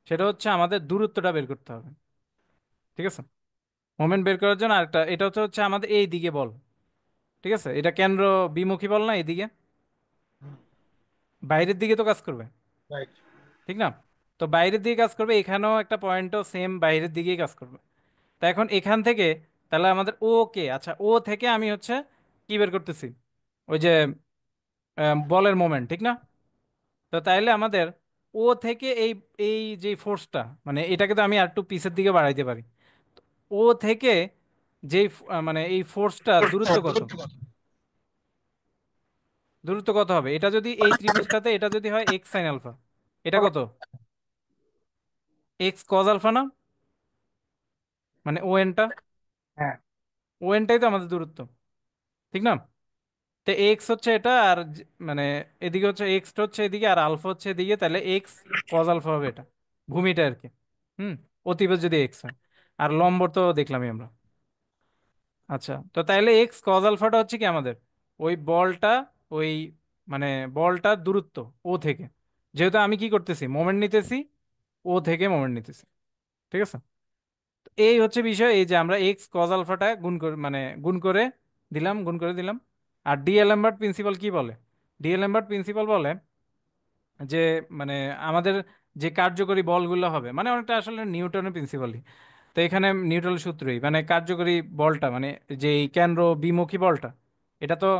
সেটা হচ্ছে আমাদের দূরত্বটা বের করতে হবে, ঠিক আছে। মোমেন্ট বের করার জন্য আরেকটা, এটা হচ্ছে হচ্ছে আমাদের এই দিকে বল, ঠিক আছে, এটা কেন্দ্র বিমুখী বল না, এইদিকে বাইরের দিকে তো কাজ করবে, রাইট। ঠিক না? তো বাইরের দিকে কাজ করবে, এখানেও একটা পয়েন্টও সেম বাইরের দিকেই কাজ করবে। তা এখন এখান থেকে, তাহলে আমাদের ও কে, আচ্ছা ও থেকে আমি হচ্ছে কি বের করতেছি, ওই যে বলের মোমেন্ট, ঠিক না? তো তাইলে আমাদের ও থেকে এই এই যে ফোর্সটা, মানে এটাকে তো আমি আর একটু পিছের দিকে বাড়াইতে পারি। ও থেকে যেই মানে এই ফোর্সটা দূরত্ব কত, দূরত্ব কত হবে, এটা যদি এই ত্রিভুজটাতে এটা যদি হয় এক্স সাইন আলফা, এটা কত, এক্স কজ আলফা না, মানে ও এনটা, হ্যাঁ, ও এনটাই তো আমাদের দূরত্ব, ঠিক না? তো এক্স হচ্ছে এটা, আর মানে এদিকে হচ্ছে এক্স হচ্ছে এদিকে, আর আলফা হচ্ছে এদিকে, তাহলে এক্স কজ আলফা হবে এটা, ভূমিটা আর কি। হুম, অতিভুজ যদি এক্স হয়, আর লম্ব তো দেখলামই আমরা। আচ্ছা, তো তাইলে এক্স কজ আলফাটা হচ্ছে কি আমাদের ওই বলটা, ওই মানে বলটার দূরত্ব ও থেকে, যেহেতু আমি কি করতেছি মোমেন্ট নিতেছি, ও থেকে মোমেন্ট নিতেছি, ঠিক আছে। তো এই হচ্ছে বিষয়, এই যে আমরা এক্স কজ আলফাটা গুণ করে, মানে গুণ করে দিলাম, গুণ করে দিলাম। আর ডিএলএমবার্ট প্রিন্সিপাল কি বলে, ডিএলএমবার্ট প্রিন্সিপাল বলে যে মানে আমাদের যে কার্যকরী বলগুলো হবে, মানে অনেকটা আসলে নিউটনের প্রিন্সিপালই। তো এখানে নিউটনের সূত্রই, মানে কার্যকরী বলটা, মানে যে এই কেন্দ্র বিমুখী বলটা, এটা তো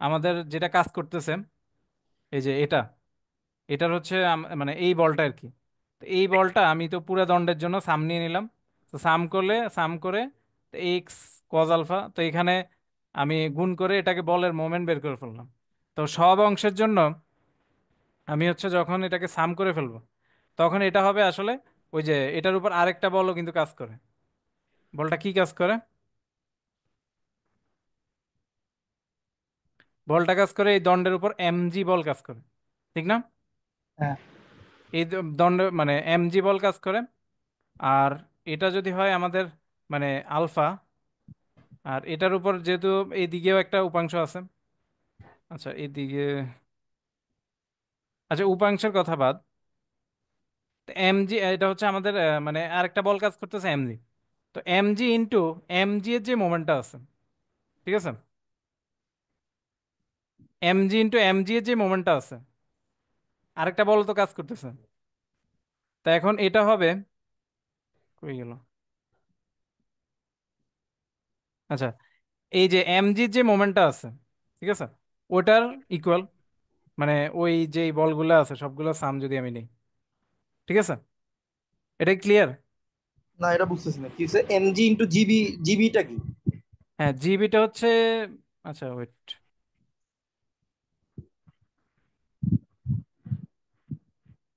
আমাদের যেটা কাজ করতেছে, এই যে এটা, এটার হচ্ছে মানে এই বলটা আর কি, তো এই বলটা আমি তো পুরো দণ্ডের জন্য সাম নিয়ে নিলাম। তো সাম করে এক্স কজ আলফা, তো এখানে আমি গুণ করে এটাকে বলের মোমেন্ট বের করে ফেললাম। তো সব অংশের জন্য আমি হচ্ছে যখন এটাকে সাম করে ফেলবো, তখন এটা হবে আসলে ওই যে এটার উপর আরেকটা বলও কিন্তু কাজ করে। বলটা কি কাজ করে? বলটা কাজ করে এই দণ্ডের উপর এমজি বল কাজ করে, ঠিক না? হ্যাঁ। এই দণ্ড মানে এমজি বল কাজ করে। আর এটা যদি হয় আমাদের মানে আলফা, আর এটার উপর যেহেতু এই দিকেও একটা উপাংশ আছে, আচ্ছা এইদিকে, আচ্ছা উপাংশের কথা বাদ, এমজি এটা হচ্ছে আমাদের মানে আরেকটা বল কাজ করতেছে এমজি। তো এমজি ইন্টু এমজি এর যে মোমেন্টটা আছে, ঠিক আছে, এমজি ইন্টু এমজি এর যে মোমেন্টটা আছে, আরেকটা বল তো কাজ করতেছে। তা এখন এটা হবে, কই গেল, আচ্ছা এই যে এমজির যে মোমেন্টটা আছে, ঠিক আছে, ওটার ইকুয়াল, মানে ওই যে বলগুলো আছে সবগুলো সাম যদি আমি নিই, ঠিক আছে, এটাই ক্লিয়ার? না, এটা বুঝতেছি না কি হচ্ছে এমজি ইন্টু জিবি। জিবিটা কি? হ্যাঁ জিবিটা হচ্ছে, আচ্ছা ওয়েট,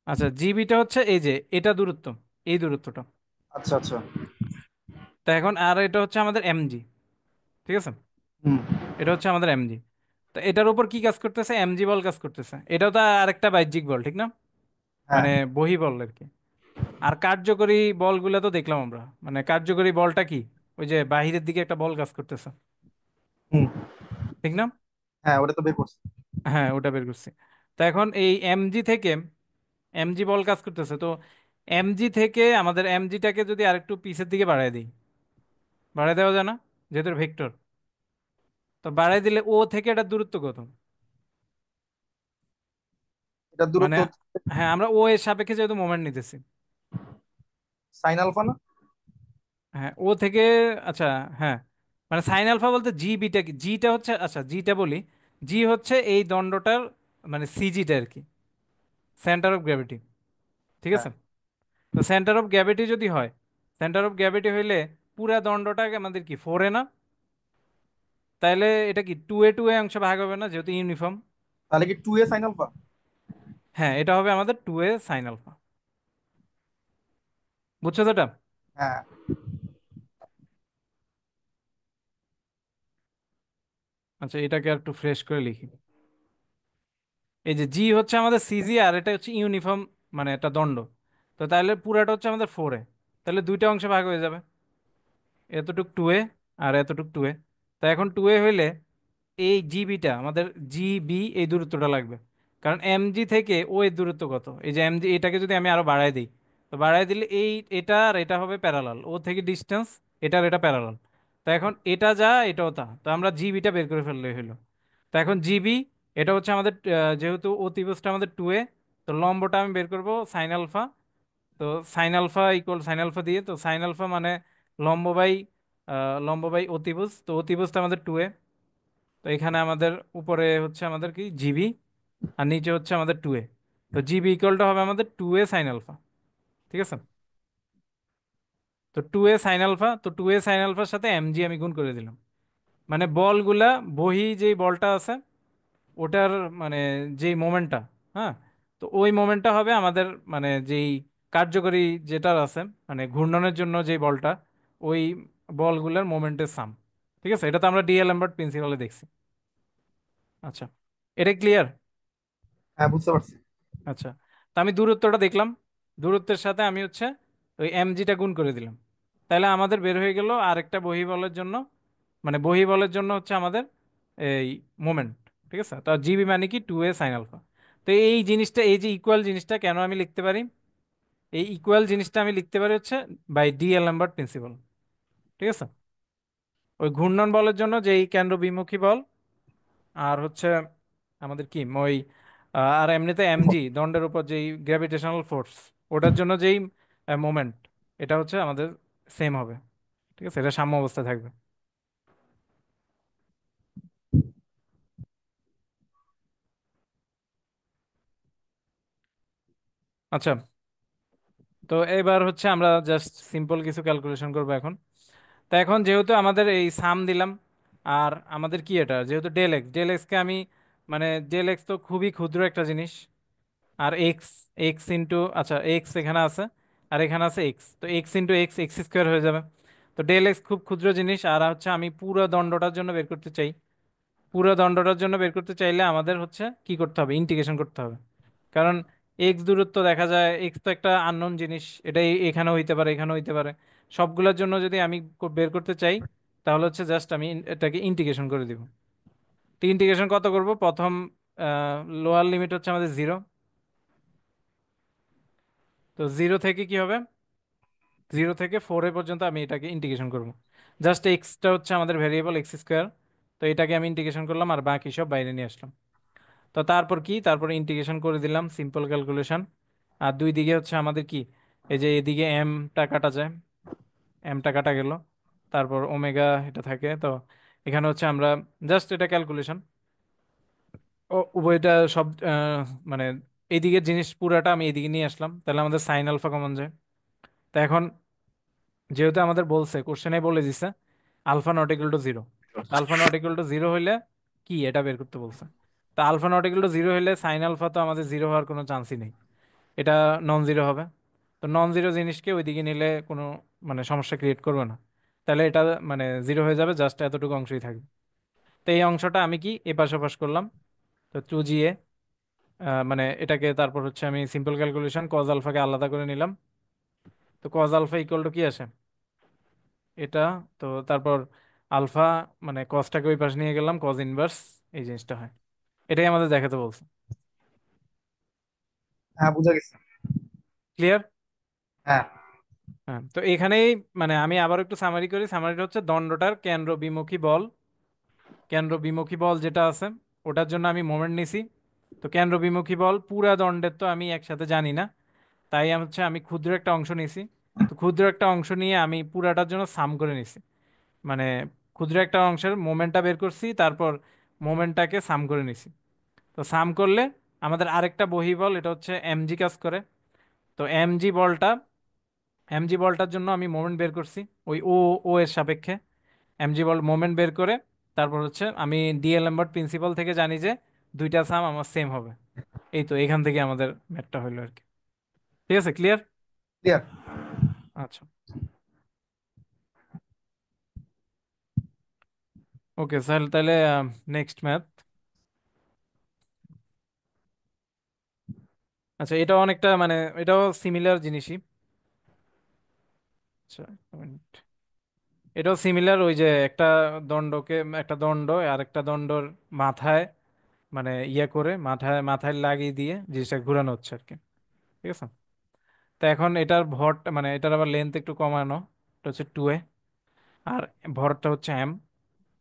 আচ্ছা জিবিটা হচ্ছে এই যে এটা দূরত্ব, এই দূরত্বটা। আচ্ছা আচ্ছা। তা এখন আর এটা হচ্ছে আমাদের এমজি, ঠিক আছে, হুম। এটা হচ্ছে আমাদের এমজি। তো এটার উপর কি কাজ করতেছে? এমজি বল কাজ করতেছে। এটাও তো আরেকটা বাহ্যিক বল, ঠিক না? হ্যাঁ। মানে বহি বল আর কি। আর কার্যকরী বলগুলো তো দেখলাম আমরা, মানে কার্যকরী বলটা কি, ওই যে বাহিরের দিকে একটা বল কাজ করতেছে, হুম। ঠিক না? হ্যাঁ, ওটা তো বের করছি। হ্যাঁ ওটা বের করছি। তো এখন এই এমজি থেকে এমজি বল কাজ করতেছে, তো এমজি থেকে আমাদের এমজিটাকে যদি আরেকটু পিছের দিকে বাড়ায় দিই, বাড়ায় দেওয়া যায় না, যেহেতু ভেক্টর? তো বাড়ায় দিলে ও থেকে এটা দূরত্ব কত? এটা মানে দূরত্ব হচ্ছে হ্যাঁ আমরা ও এর সাপেক্ষে যেহেতু মোমেন্ট নিতেছি। সাইন আলফা না? হ্যাঁ ও থেকে, আচ্ছা হ্যাঁ, মানে সাইন আলফা বলতে জি বিটা কি, জিটা হচ্ছে, আচ্ছা জিটা বলি, জি হচ্ছে এই দণ্ডটার মানে সিজিটা আর কি, সেন্টার অফ গ্র্যাভিটি, ঠিক হ্যাঁ। আছে। তো সেন্টার অফ গ্র্যাভিটি যদি হয়, সেন্টার অফ গ্র্যাভিটি হইলে পুরা দণ্ডটাকে আমাদের কি ফোরে না? তাইলে এটা কি টু এ অংশ ভাগ হবে না যেহেতু ইউনিফর্ম? তাহলে কি টু এ সাইন আলফা? হ্যাঁ এটা হবে আমাদের টু এ সাইন আলফা। বুঝছো তো এটা? হ্যাঁ। আচ্ছা এটাকে আর একটু ফ্রেশ করে লিখি। এই যে জি হচ্ছে আমাদের সিজি আর এটা হচ্ছে ইউনিফর্ম, মানে একটা দণ্ড। তো তাহলে পুরাটা হচ্ছে আমাদের ফোরে, তাহলে দুইটা অংশে ভাগ হয়ে যাবে, এতটুক টু এ আর এতটুক টু এ। তা এখন টু এ হইলে এই জিবিটা আমাদের, জিবি এই দূরত্বটা লাগবে, কারণ এমজি থেকে ও এর দূরত্ব কত, এই যে এমজি এটাকে যদি আমি আরো বাড়ায় দিই, তো বাড়ায় দিলে এই এটা আর এটা হবে প্যারালাল, ও থেকে ডিস্টেন্স এটার এটা প্যারালাল। তো এখন এটা যা এটাও তা, তো আমরা জিবিটা বের করে ফেললে হলো। তো এখন জিবি এটা হচ্ছে আমাদের যেহেতু অতিভুজটা আমাদের টু এ, তো লম্বটা আমি বের করব সাইন আলফা। তো sine alpha equal sine alpha দিয়ে, তো সাইন আলফা মানে লম্ব বাই লম্ব বাই অতিভুজ, তো অতিভুজটা আমাদের টু এ। তো এখানে আমাদের উপরে হচ্ছে আমাদের কি জিবি, আর নিচে হচ্ছে আমাদের টু এ। তো জিবি ইকুয়ালটা হবে আমাদের টু এ সাইন আলফা, ঠিক আছে। তো টু এ সাইন আলফা, তো টু এ সাইন আলফার সাথে এমজি আমি গুণ করে দিলাম। মানে বলগুলা, বহি যেই বলটা আছে ওটার মানে যেই মোমেন্টটা, হ্যাঁ, তো ওই মোমেন্টটা হবে আমাদের মানে যেই কার্যকরী যেটার আছে, মানে ঘূর্ণনের জন্য যেই বলটা, ওই বলগুলোর মোমেন্টের সাম, ঠিক আছে। এটা তো আমরা ডিএলএমবার্ট প্রিন্সিপালে দেখছি। আচ্ছা এটা ক্লিয়ার? হ্যাঁ, বুঝতে পারছি। আচ্ছা, তো আমি দূরত্বটা দেখলাম, দূরত্বের সাথে আমি হচ্ছে ওই এমজিটা গুণ করে দিলাম, তাহলে আমাদের বের হয়ে গেল আরেকটা বহিবলের জন্য, মানে বহিবলের জন্য হচ্ছে আমাদের এই মোমেন্ট, ঠিক আছে। তো জিবি মানে কি টু এ সাইন আলফা। তো এই জিনিসটা, এই যে ইকুয়াল জিনিসটা কেন আমি লিখতে পারি, এই ইকুয়াল জিনিসটা আমি লিখতে পারি হচ্ছে বাই ডিএলএমবার্ট প্রিন্সিপাল, ঠিক আছে। ওই ঘূর্ণন বলের জন্য যেই কেন্দ্র বিমুখী বল, আর হচ্ছে আমাদের কি ওই আর এমনিতে এমজি দণ্ডের উপর যেই গ্র্যাভিটেশনাল ফোর্স, ওটার জন্য যেই মোমেন্ট, এটা হচ্ছে আমাদের সেম হবে, ঠিক আছে, এটা সাম্য অবস্থা থাকবে। আচ্ছা তো এবার হচ্ছে আমরা জাস্ট সিম্পল কিছু ক্যালকুলেশন করবো এখন। তো এখন যেহেতু আমাদের এই সাম দিলাম, আর আমাদের কি এটা যেহেতু ডেল এক্স কে আমি মানে ডেল এক্স তো খুবই ক্ষুদ্র একটা জিনিস। আর এক্স, এক্স ইন্টু আচ্ছা এক্স এখানে আছে, আর এখানে আছে এক্স, তো x into x x square হয়ে যাবে। তো ডেল এক্স খুব ক্ষুদ্র জিনিস, আর হচ্ছে আমি পুরো দণ্ডটার জন্য বের করতে চাই। পুরো দণ্ডটার জন্য বের করতে চাইলে আমাদের হচ্ছে কি করতে হবে, ইন্টিগ্রেশন করতে হবে। কারণ এক্স দূরত্ব দেখা যায়, এক্স তো একটা আননোন জিনিস, এটা এখানেও হইতে পারে এখানেও হইতে পারে। সবগুলোর জন্য যদি আমি বের করতে চাই, তাহলে হচ্ছে জাস্ট আমি এটাকে ইন্টিগ্রেশন করে দিব। তো ইন্টিগ্রেশন কত করব, প্রথম লোয়ার লিমিট হচ্ছে আমাদের জিরো। তো জিরো থেকে কি হবে, জিরো থেকে ফোর এ পর্যন্ত আমি এটাকে ইন্টিগ্রেশন করব। জাস্ট এক্সটা হচ্ছে আমাদের ভেরিয়েবল এক্স স্কোয়ার, তো এটাকে আমি ইন্টিগ্রেশন করলাম আর বাকি সব বাইরে নিয়ে আসলাম। তো তারপর কি, তারপর ইন্টিগ্রেশন করে দিলাম, সিম্পল ক্যালকুলেশন। আর দুই দিকে হচ্ছে আমাদের কি, এই যে এদিকে এমটা কাটা যায়, এমটা কাটা গেল, তারপর ওমেগা এটা থাকে। তো এখানে হচ্ছে আমরা জাস্ট এটা ক্যালকুলেশন, ও উভয়টা সব মানে এইদিকের জিনিস পুরাটা আমি এদিকে নিয়ে আসলাম, তাহলে আমাদের সাইন আলফা কমন যায়। তো এখন যেহেতু আমাদের বলছে, কোশ্চেনে বলে দিছে alpha not equal to zero, alpha not equal to zero হইলে কি এটা বের করতে বলছে। তা alpha not equal to zero হইলে সাইন আলফা তো আমাদের জিরো হওয়ার কোনো চান্সই নেই, এটা নন জিরো হবে। তো নন জিরো জিনিসকে ওইদিকে নিলে কোনো মানে সমস্যা ক্রিয়েট করবে না, তাহলে এটা মানে জিরো হয়ে যাবে, জাস্ট এতটুকু অংশই থাকবে। তো এই অংশটা আমি কি এপাশ ওপাশ করলাম, তো টু জি এ মানে এটাকে, তারপর হচ্ছে আমি সিম্পল ক্যালকুলেশন কজ আলফাকে আলাদা করে নিলাম। তো কজ আলফা ইকুয়াল টু কি আসে এটা, তো তারপর আলফা মানে কজটাকে ওই পাশে নিয়ে গেলাম, কজ ইনভার্স এই জিনিসটা হয়। এটাই আমাদের দেখাতে বলছে। হ্যাঁ, বুঝা গেছে। ক্লিয়ার? হ্যাঁ। হ্যাঁ, তো এখানেই মানে আমি আবার একটু সামারি করি। সামারিটা হচ্ছে দণ্ডটার কেন্দ্র বিমুখী বল, কেন্দ্র বিমুখী বল যেটা আছে ওটার জন্য আমি মোমেন্ট নিছি। তো কেন্দ্র বিমুখী বল পুরা দণ্ডের তো আমি একসাথে জানি না, তাই আমি হচ্ছে আমি ক্ষুদ্র একটা অংশ নিছি। তো ক্ষুদ্র একটা অংশ নিয়ে আমি পুরাটার জন্য সাম করে নিছি, মানে ক্ষুদ্র একটা অংশের মোমেন্টটা বের করছি, তারপর মোমেন্টটাকে সাম করে নিছি। তো সাম করলে আমাদের আরেকটা বহি বল, এটা হচ্ছে এমজি কাজ করে। তো এমজি বলটার জন্য আমি মোমেন্ট বের করছি ওই ও ও এর সাপেক্ষে, এমজি বল মোমেন্ট বের করে তারপর হচ্ছে আমি ডিএলএমবার্ট প্রিন্সিপাল থেকে জানি যে দুইটা সাম আমার সেম হবে। এই তো এখান থেকে আমাদের ম্যাথটা হইলো আর কি। ঠিক আছে, ক্লিয়ার? ক্লিয়ার। আচ্ছা, ওকে স্যার, তাহলে নেক্সট ম্যাথ। আচ্ছা, এটাও অনেকটা মানে এটাও সিমিলার জিনিসই। আচ্ছা, point। এটাও সিমিলার, ওই যে একটা দণ্ডকে, একটা দণ্ড আর একটা দণ্ডর মাথায় মানে ইয়ে করে মাথায় মাথায় লাগিয়ে দিয়ে জিনিসটা ঘোরানো হচ্ছে আর কি। ঠিক আছে। তো এখন এটার ভর মানে এটার আবার লেন্থ একটু কমানো, এটা হচ্ছে টু এ, আর ভরটা হচ্ছে এম।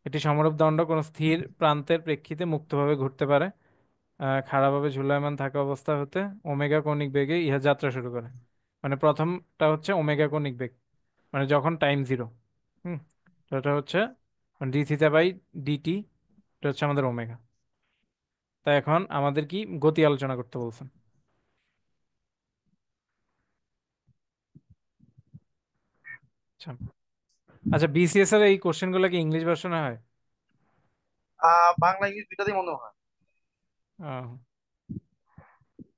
এটি সমরূপ দণ্ড কোনো স্থির প্রান্তের প্রেক্ষিতে মুক্তভাবে ঘুরতে পারে, খাড়াভাবে ঝুলায়মান থাকা অবস্থা হতে ওমেগা কৌণিক বেগে ইহা যাত্রা শুরু করে। মানে প্রথমটা হচ্ছে ওমেগা কৌণিক বেগ, মানে যখন টাইম জিরো। হুম। তো এটা হচ্ছে ডি থিটা বাই ডিটি, এটা হচ্ছে আমাদের ওমেগা। তা এখন আমাদের কি গতি আলোচনা করতে বলছেন। আচ্ছা, আচ্ছা বিসিএস এর এই কোশ্চেনগুলো কি ইংলিশ ভার্সনে হয়? বাংলা ইংলিশ দুইটাতেই মনে হয়। আহ,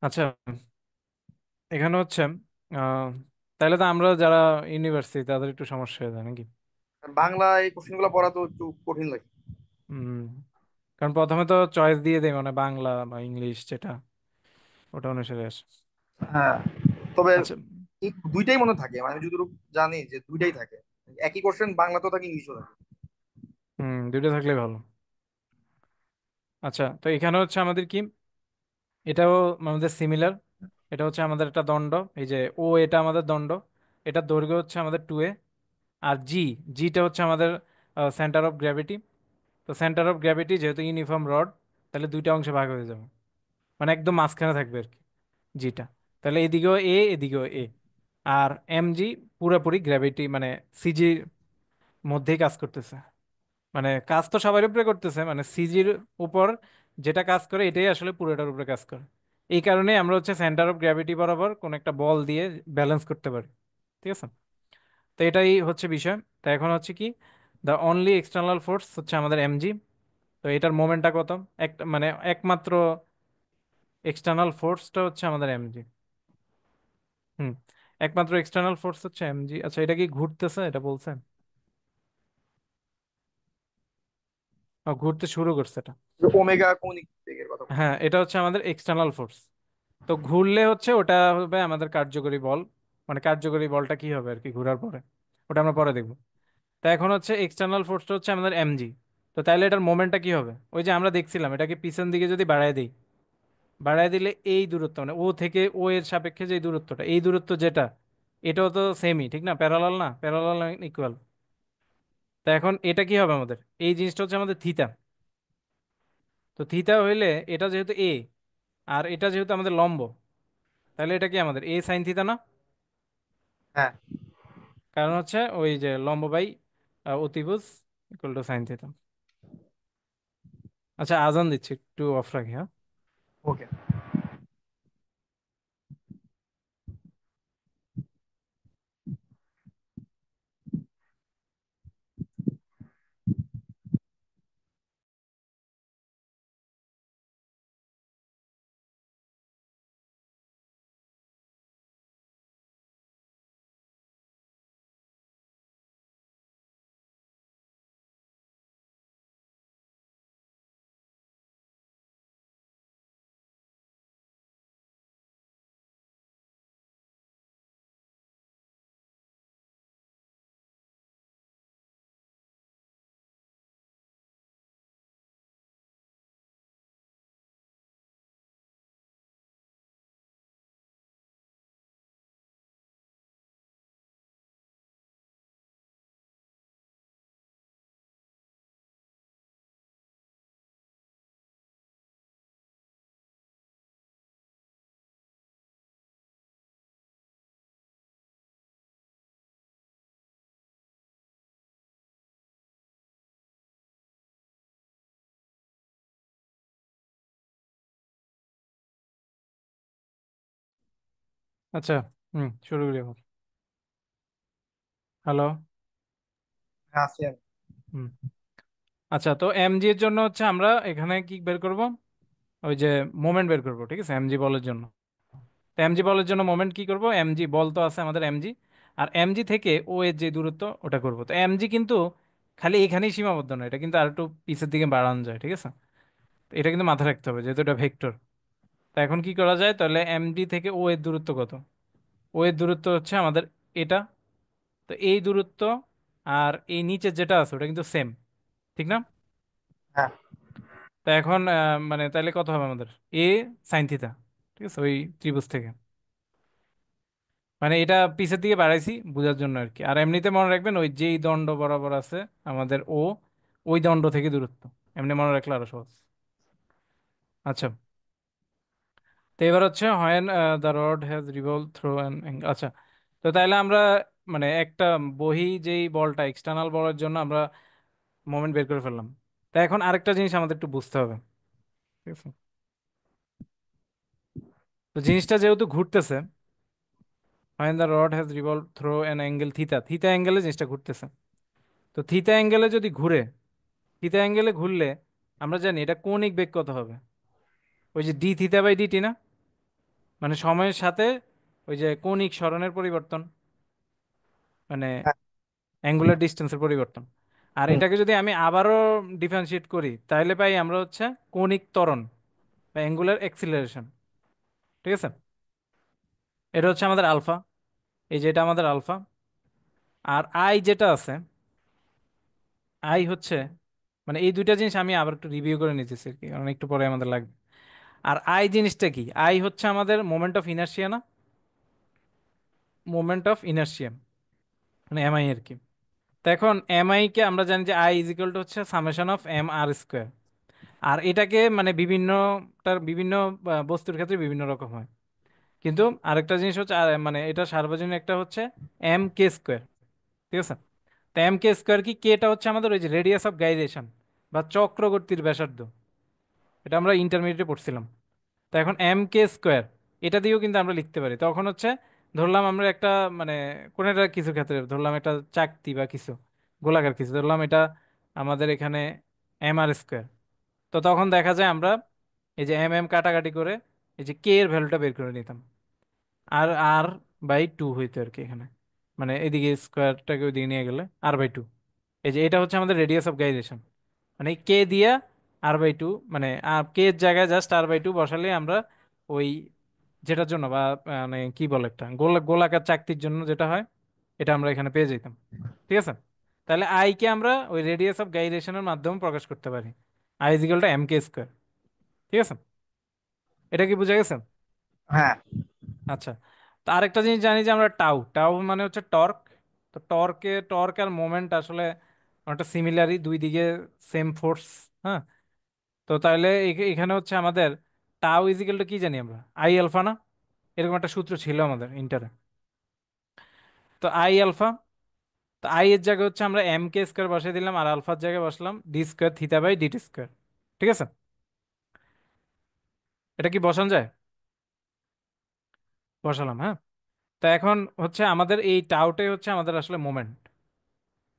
আচ্ছা, এখানে হচ্ছে আহ, তাহলে তো আমরা যারা ইউনিভার্সিটি তাদের একটু সমস্যা হয়ে যায় নাকি? বাংলা এই কোশ্চেন গুলো পড়া তো একটু কঠিন লাগে। হুম, কারণ প্রথমে তো চয়েস দিয়ে দেয় মানে বাংলা বা ইংলিশ যেটা, ওটা অনুসারে আসে। হ্যাঁ, তবে আচ্ছা, এই দুইটাই মনে থাকে, মানে আমি যতটুকু জানি যে দুইটাই থাকে। একই কোশ্চেন বাংলাতেও থাকে, ইংলিশও থাকে। হুম, দুইটা থাকলে ভালো। আচ্ছা, তো এখানে হচ্ছে আমাদের কি, এটাও আমাদের সিমিলার। এটা হচ্ছে আমাদের একটা দণ্ড, এই যে ও এটা আমাদের দণ্ড, এটার দৈর্ঘ্য হচ্ছে আমাদের টু এ। আর জিটা হচ্ছে আমাদের সেন্টার অফ গ্র্যাভিটি। তো সেন্টার অফ গ্র্যাভিটি যেহেতু ইউনিফর্ম রড, তাহলে দুইটা অংশে ভাগ হয়ে যাবে, মানে একদম মাঝখানে থাকবে আর কি জিটা। তাহলে এদিকেও এ এদিকেও এ। আর এমজি পুরোপুরি গ্র্যাভিটি মানে সিজির মধ্যেই কাজ করতেছে, মানে কাজ তো সবার উপরে করতেছে, মানে সিজির উপর যেটা কাজ করে এটাই আসলে পুরোটার উপরে কাজ করে। এই কারণে আমরা হচ্ছে সেন্টার অফ গ্র্যাভিটি বরাবর কোন একটা বল দিয়ে ব্যালেন্স করতে পারি, ঠিক আছে? তো এটাই হচ্ছে বিষয়। তো এখন হচ্ছে কি, দ্য অনলি এক্সটার্নাল ফোর্স হচ্ছে আমাদের এমজি। তো এটার মোমেন্টটা কত? একটা মানে একমাত্র এক্সটার্নাল ফোর্সটা হচ্ছে আমাদের এমজি। হুম, একমাত্র এক্সটার্নাল ফোর্স হচ্ছে এমজি। আচ্ছা, এটা কি ঘুরতেছে এটা বলছেন? ও, ঘুরতে শুরু করছে এটা। ওমেগা কৌণিক বেগের কথা বলছি। হ্যাঁ, এটা হচ্ছে আমাদের এক্সটার্নাল ফোর্স। তো ঘুরলে হচ্ছে ওটা হবে আমাদের কার্যকরী বল। মানে কার্যকরী বলটা কি হবে আর কি ঘোরার পরে, ওটা আমরা পরে দেখবো। তা এখন হচ্ছে এক্সটার্নাল ফোর্সটা হচ্ছে আমাদের এমজি। তো তাইলে এটার মোমেন্টটা কি হবে? ওই যে আমরা দেখছিলাম, এটাকে পিছন দিকে যদি বাড়ায় দিই, বাড়ায় দিলে এই দূরত্ব মানে ও থেকে ও এর সাপেক্ষে যে দূরত্বটা, এই দূরত্ব যেটা, এটাও তো সেমই, ঠিক না? প্যারালাল না? Parallel equal. তা এখন এটা কি হবে আমাদের? এই জিনিসটা হচ্ছে আমাদের থিতা। তো থিতা হইলে এটা যেহেতু এ, আর এটা যেহেতু আমাদের লম্ব, তাহলে এটা কি আমাদের এ সাইন থিতা না? হ্যাঁ। কারণ হচ্ছে ওই যে লম্ব বাই অতিভুজ ইকুয়াল টু সাইন থিতা। আচ্ছা, আজান দিচ্ছি, একটু অফ রাখি, হ্যাঁ? ওকে। আচ্ছা, হুম, শুরু করি আবার। হ্যালো। হ্যাঁ, আছি আমি। হুম। আচ্ছা, তো এমজি এর জন্য হচ্ছে আমরা এখানে কি বের করব? ওই যে মোমেন্ট বের করব, ঠিক আছে, এমজি বলের জন্য। তো এমজি বলের জন্য মোমেন্ট কি করব? এমজি বল তো আছে আমাদের এমজি, আর এমজি থেকে ও এর যে দূরত্ব ওটা করব। তো এমজি কিন্তু খালি এখানেই সীমাবদ্ধ নয়, এটা কিন্তু আর একটু পিছের দিকে বাড়ানো যায়, ঠিক আছে? তো এটা কিন্তু মাথায় রাখতে হবে যেহেতু এটা ভেক্টর। তো এখন কি করা যায় তাহলে? এমজি থেকে ও এর দূরত্ব কত? ও এর দূরত্ব হচ্ছে আমাদের এটা। তো এই দূরত্ব আর এই নিচের যেটা আছে ওটা কিন্তু সেম, ঠিক না? হ্যাঁ। তো এখন মানে তাহলে কত হবে আমাদের? এ সাইন থিটা, ঠিক আছে, ওই ত্রিভুজ থেকে। মানে এটা পিছের দিকে বাড়াইছি বোঝার জন্য আর কি। আর এমনিতে মনে রাখবেন ওই যেই দণ্ড বরাবর আছে আমাদের ও, ওই দণ্ড থেকে দূরত্ব, এমনি মনে রাখলে আরো সহজ। আচ্ছা, তো এবার হচ্ছে when the rod has revolve through an angle. আচ্ছা, তো তাইলে আমরা মানে একটা বহি যেই বলটা এক্সটার্নাল বলের জন্য আমরা মোমেন্ট বের করে ফেললাম। তা এখন আরেকটা জিনিস আমাদের একটু বুঝতে হবে, ঠিক আছে? তো জিনিসটা যেহেতু ঘুরতেছে, when the rod has revolved through an angle থিতা, থিতা অ্যাঙ্গেলে জিনিসটা ঘুরতেছে। তো থিতা অ্যাঙ্গেলে যদি ঘুরে, থিতা অ্যাঙ্গেলে ঘুরলে আমরা জানি এটা কৌণিক বেগ কত হবে? ওই যে ডি থিতা বাই ডিটি না? মানে সময়ের সাথে ওই যে কৌণিক সরণের পরিবর্তন, মানে হ্যাঁ। অ্যাঙ্গুলার ডিস্টেন্সের পরিবর্তন। আর হুম। এটাকে যদি আমি আবারও ডিফারেন্সিয়েট করি তাহলে পাই আমরা হচ্ছে কৌণিক ত্বরণ বা অ্যাঙ্গুলার অ্যাক্সিলারেশন, ঠিক আছে? এটা হচ্ছে আমাদের আলফা, এই যে এটা আমাদের আলফা। আর আই যেটা আছে, আই হচ্ছে মানে এই দুইটা জিনিস আমি আবার একটু রিভিউ করে নিতেছি আর কি, কারণ একটু পরে আমাদের লাগবে। আর আই জিনিসটা কি? আই হচ্ছে আমাদের মোমেন্ট অফ ইনার্শিয়া না? মোমেন্ট অফ ইনার্শিয়া মানে এমআই আর কি। তো এখন এমআই কে আমরা জানি যে আই ইজ ইকুয়াল টু হচ্ছে summation of M R square. আর এটাকে মানে বিভিন্নটার বিভিন্ন বস্তুর ক্ষেত্রে বিভিন্ন রকম হয়। কিন্তু আরেকটা জিনিস হচ্ছে মানে এটা সার্বজনীন একটা হচ্ছে এম কে স্কোয়ার, ঠিক আছে? তো এম কে স্কোয়ার কি? কেটা হচ্ছে আমাদের ওই যে রেডিয়াস অফ গাইরেশন বা চক্রবর্তীর ব্যাসার্ধ। এটা আমরা ইন্টারমিডিয়েটে পড়ছিলাম। তো এখন এম কে স্কোয়ার এটা দিয়েও কিন্তু আমরা লিখতে পারি। তখন হচ্ছে ধরলাম আমরা একটা মানে কোন একটা কিছু ক্ষেত্রে ধরলাম একটা চাকতি বা কিছু গোলাকার কিছু ধরলাম, এটা আমাদের এখানে এম আর স্কোয়ার। তো তখন দেখা যায় আমরা এই যে এম এম কাটাকাটি করে এই যে কে এর ভ্যালুটা বের করে নিতাম, আর আর বাই টু হইতো আর কি এখানে, মানে এদিকে স্কোয়ারটাকে ওইদিকে নিয়ে গেলে আর বাই টু। এই যে এটা হচ্ছে আমাদের রেডিয়াস অফ গাইরেশন, মানে কে দিয়া আর বাই টু, মানে আর কে এর জায়গায় জাস্ট আর বাই টু বসালে আমরা ওই যেটার জন্য বা মানে কি বলে একটা গোলাকার চাকতির জন্য যেটা হয় এটা আমরা এখানে পেয়ে যেতাম। ঠিক আছে, তাহলে আই কে আমরা ওই রেডিয়াস অফ গাইরেশনের মাধ্যমে প্রকাশ করতে পারি, I is equal to m k square. ঠিক আছে, এটা কি বুঝা গেছে? হ্যাঁ। আচ্ছা, তো আরেকটা জিনিস জানি যে আমরা টাউ টাউ মানে হচ্ছে টর্ক। তো টর্ক আর মোমেন্ট আসলে অনেকটা সিমিলারই, দুই দিকে সেম ফোর্স। হ্যাঁ, তো তাহলে এখানে হচ্ছে আমাদের টাউ ইজিক্যাল টু কি জানি আমরা, আই আলফা না? এরকম একটা সূত্র ছিল আমাদের ইন্টারে। তো আই আলফা, তো আই এর জায়গায় হচ্ছে আমরা এম কে স্কোয়ার বসিয়ে দিলাম আর আলফার জায়গায় বসলাম d square theta by DT square. ঠিক আছে, এটা কি বসানো যায়? বসালাম, হ্যাঁ। তো এখন হচ্ছে আমাদের এই টাউটাই হচ্ছে আমাদের আসলে মোমেন্ট।